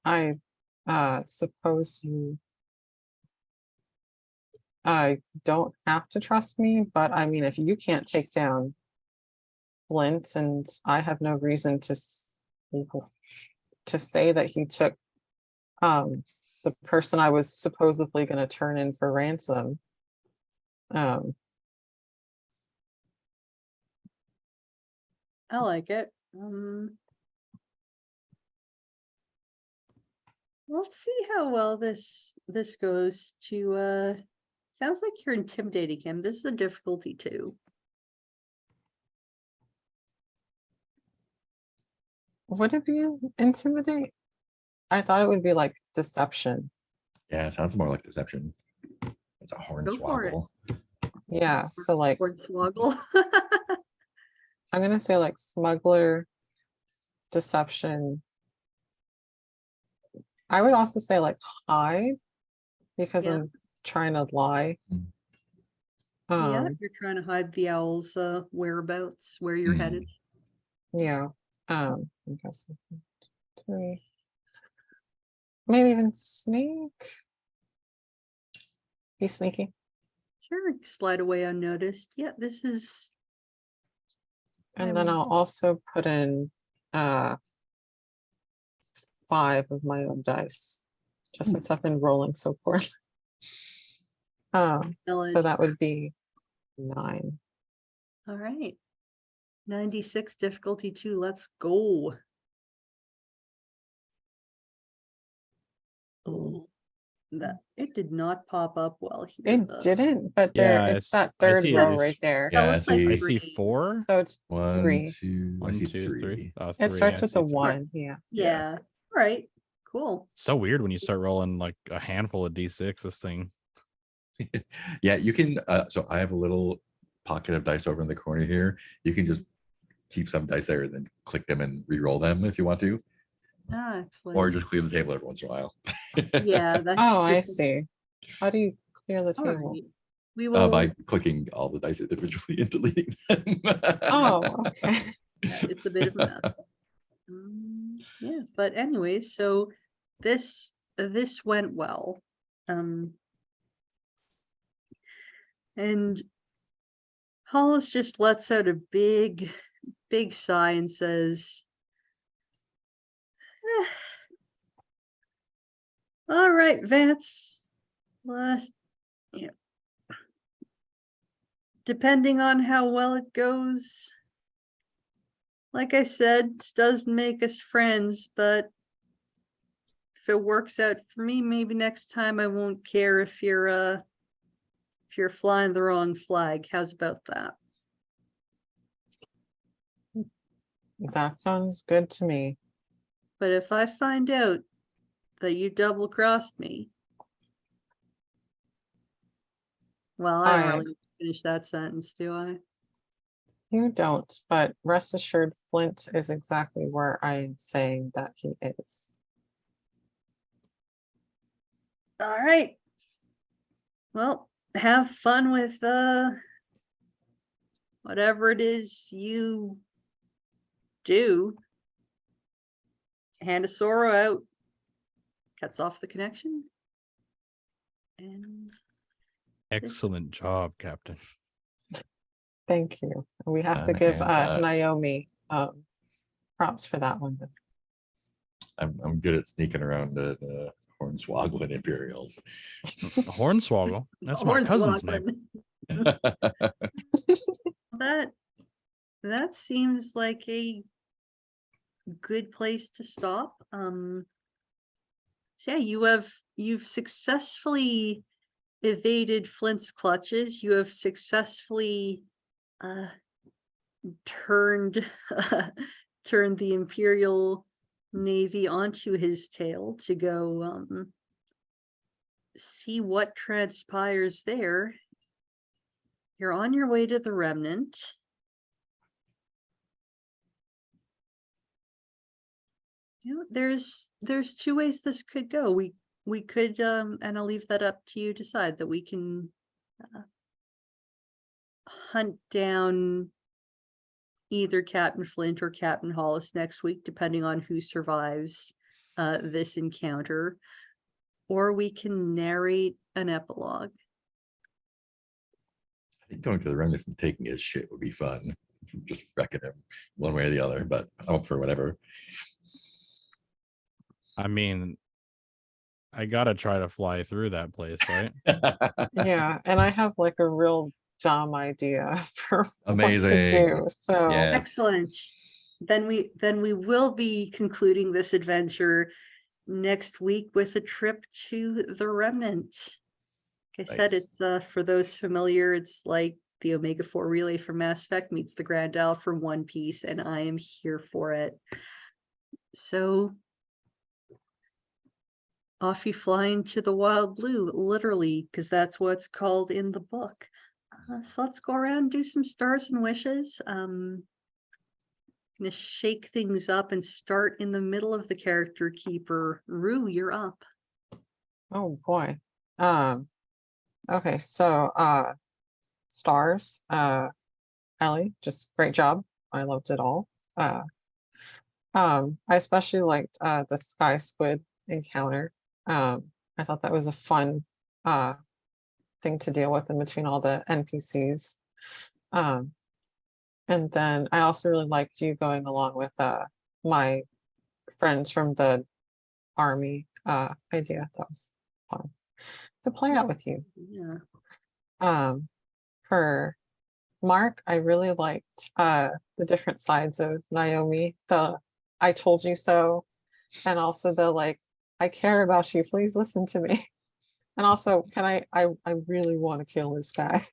I suppose you don't have to trust me, but I mean, if you can't take down Flint, and I have no reason to say that he took the person I was supposedly going to turn in for ransom. I like it. Let's see how well this goes. Sounds like you're intimidating him. This is a difficulty 2. Would it be intimidate? I thought it would be like deception. Yeah, it sounds more like deception. It's a Go for it. hornswoggle. Yeah, so like Hornswoggle. I'm gonna say like smuggler, deception. I would also say like hide, because Yeah. I'm trying to lie. Yeah, you're trying to hide the owl's whereabouts, where you're headed. Yeah. I guess 3. Maybe even sneak. Be sneaky. Sure, slide away unnoticed. Yeah, this is. And then I'll also put in 5 of my own dice, just since I've been rolling so poorly. So that would be 9. All right. 96 difficulty 2. Let's go. Oh, that it did not pop up well here. It didn't, but Yeah, it's that I third see row it. right there. Yeah, I looks like see. I see three. 4. So it's 1, 3. 2. I 1, see 2, 3. 3. Oh, It 3, starts I with see a 3. 1. Yeah. Yeah. All right. Cool. So weird when you start rolling like a handful of D6. This thing. Yeah, you can. So I have a little pocket of dice over in the corner here. You can just keep some dice there and then click them and re-roll them if you want to, Ah, excellent. or just clear the table every once in a while. Yeah, that's Oh, I good. see. How do you clear the All table? right. We will. By clicking all the dice individually and deleting them. Oh, okay. Yeah, it's a bit of a mess. Yeah, but anyways, so this went well. And Hollis just lets out a big sigh and says, "Eh, all right, Vance. Yeah. Depending on how well it goes, like I said, this doesn't make us friends, but if it works out for me, maybe next time I won't care if you're flying the wrong flag. How's about that?" That sounds good to me. But if I find out that you double-crossed me, well, I don't I- really finish that sentence, do I? You don't, but rest assured, Flint is exactly where I'm saying that he is. All right. Well, have fun with whatever it is you do. Hand of Sorrow out. Cuts off the connection. And Excellent job, Captain. Thank you. We have to give And, Naomi props for that one. I'm good at sneaking around the Hornswoggle Imperials. Hornswoggle. That's my cousin's name. That seems like a good place to stop. So yeah, you've successfully evaded Flint's clutches. You have successfully turned turned the Imperial Navy onto his tail to go see what transpires there. You're on your way to the Remnant. You know, there's two ways this could go. We could and I'll leave that up to you to decide, that we can hunt down either Captain Flint or Captain Hollis next week, depending on who survives this encounter, or we can narrate an epilogue. I think going to the Remnants and taking his shit would be fun. Just wrecking him one way or the other, but I'm up for whatever. I mean, I gotta try to fly through that place, right? Yeah, and I have like a real dumb idea for Amazing. what to do. So Yes. Excellent. Then we will be concluding this adventure next week with a trip to the Remnant. Like I said, Nice. it's for those familiar, it's like the Omega 4 relay from Mass Effect meets the Grand Isle from One Piece, and I am here for it. So off you fly into the wild blue, literally, because that's what's called in the book. So let's go around and do some stars and wishes. Gonna shake things up and start in the middle of the character keeper. Rue, you're up. oh boy. Okay, so stars. Ellie, just great job. I loved it all. I especially liked the sky squid encounter. I thought that was a fun thing to deal with in between all the NPCs. And then I also really liked you going along with my friends from the army idea. That was fun to play out with you. Yeah. For Mark, I really liked the different sides of Naomi, the I told you so, and also the like, I care about you, please listen to me. And also, can I really want to kill this guy.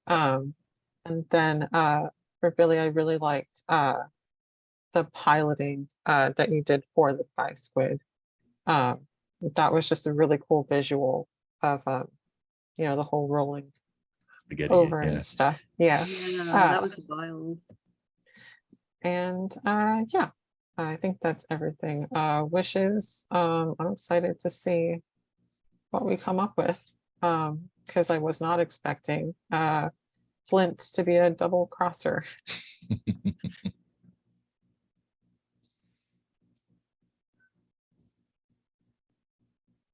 And then for Billy, I really liked the piloting that you did for the Sky Squid. That was just a really cool visual of the whole rolling spaghetti. over Yeah. and stuff. Yeah. Yeah, Ah. that was wild. And yeah, I think that's everything. Wishes. I'm excited to see what we come up with. Because I was not expecting Flint to be a double crosser.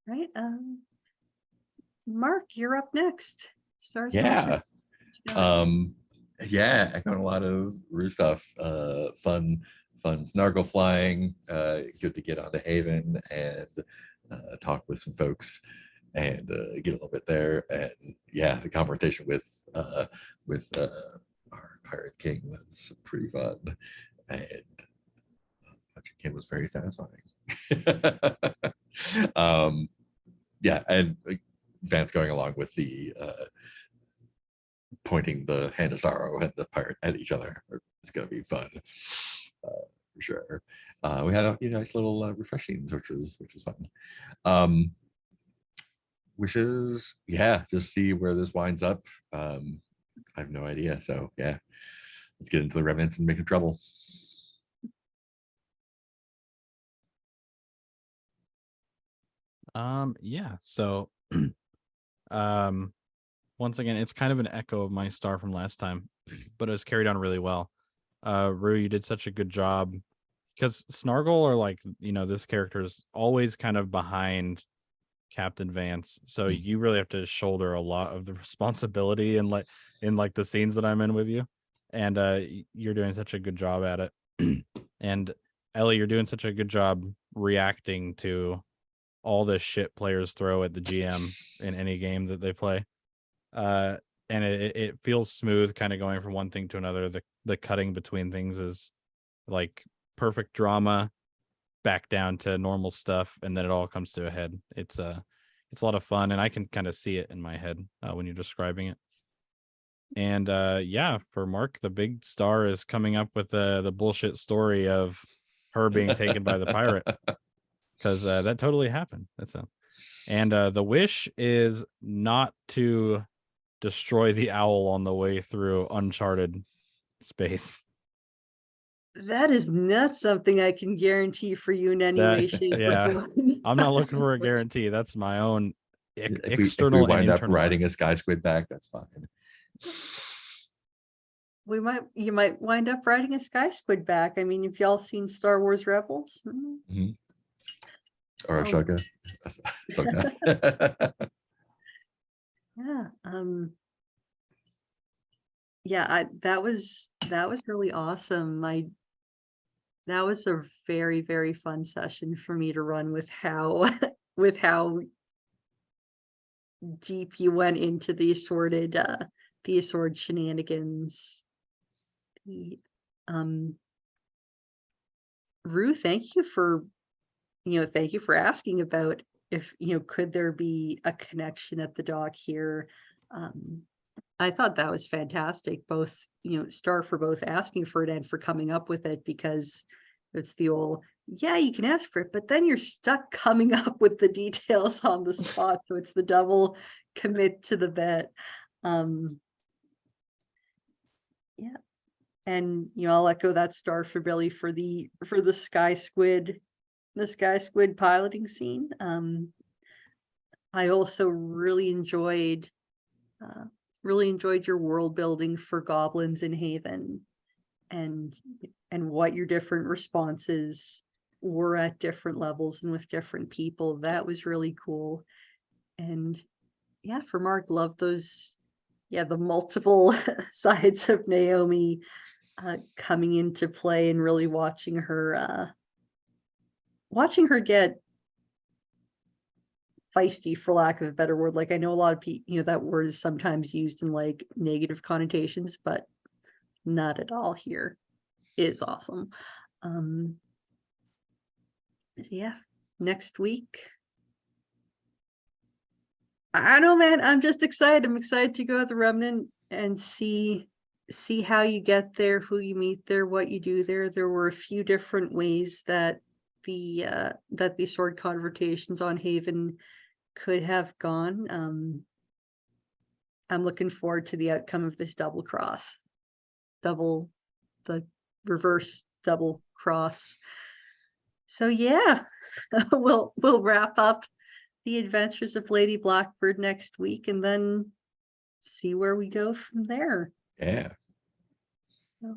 Right. Mark, you're up next. Stars and Yeah. Wishes. What you got? Yeah, I got a lot of Rue stuff. Fun snargle flying. Good to get onto Haven and talk with some folks and get a little bit there. And yeah, the confrontation with our pirate king was pretty fun, and punching him was very satisfying. Yeah, and Vance going along with the pointing the hand of sorrow and the pirate at each other. It's gonna be fun for sure. We had a nice little refreshings, which was fun. Wishes, yeah, just see where this winds up. I have no idea. So yeah, let's get into the remnants and make some trouble. Yeah, so once again, it's kind of an echo of my star from last time, but it was carried on really well. Rue, you did such a good job, because Snargle, or like, this character is always kind of behind Captain Vance, so you really have to shoulder a lot of the responsibility in the scenes that I'm in with you, and you're doing such a good job at it. And Ellie, you're doing such a good job reacting to all this shit players throw at the GM in any game that they play. And it feels smooth, kind of going from one thing to another. The cutting between things is like perfect drama, back down to normal stuff, and then it all comes to a head. It's a lot of fun, and I can kind of see it in my head when you're describing it. And yeah, for Mark, the big star is coming up with the bullshit story of her being taken by the pirate, because that totally happened. And the wish is not to destroy the owl on the way through uncharted space. That is not something I can guarantee for you in any way, shape, Yeah. or form. I'm not looking for a guarantee. That's my own If we external and wind up internal. riding a sky squid back, that's fine. You might wind up riding a sky squid back. I mean, if y'all seen Star Wars Rebels? Or Oh. Ashoka. Ahsoka. Yeah. Yeah, that was really awesome. That was a very, very fun session for me to run with how with how deep you went into the assorted shenanigans. Rue, thank you for asking about if could there be a connection at the dock here. I thought that was fantastic, both Star for both asking for it and for coming up with it, because it's the old, yeah, you can ask for it, but then you're stuck coming up with the details on the spot. So it's the double commit to the bet. Yeah. And I'll echo that, Star, for Billy, for the sky squid piloting scene. I also really enjoyed your world building for goblins in Haven, and what your different responses were at different levels and with different people. That was really cool. And yeah, for Mark, love those, the multiple sides of Naomi coming into play, and really watching her get feisty, for lack of a better word. Like, I know a lot of people, that word is sometimes used in like negative connotations, but not at all here. It is awesome. So yeah, next week, I don't know, man, I'm just excited. I'm excited to go at the Remnant and see how you get there, who you meet there, what you do there. There were a few different ways that the sword conversations on Haven could have gone. I'm looking forward to the outcome of this double cross. The reverse double cross. So yeah, we'll wrap up the adventures of Lady Blackbird next week and then see where we go from there. Yeah. So,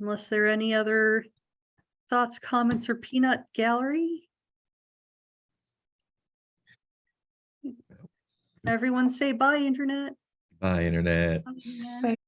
unless there are any other thoughts, comments, or peanut gallery. Everyone say bye, internet. Bye, internet. Bye, internet.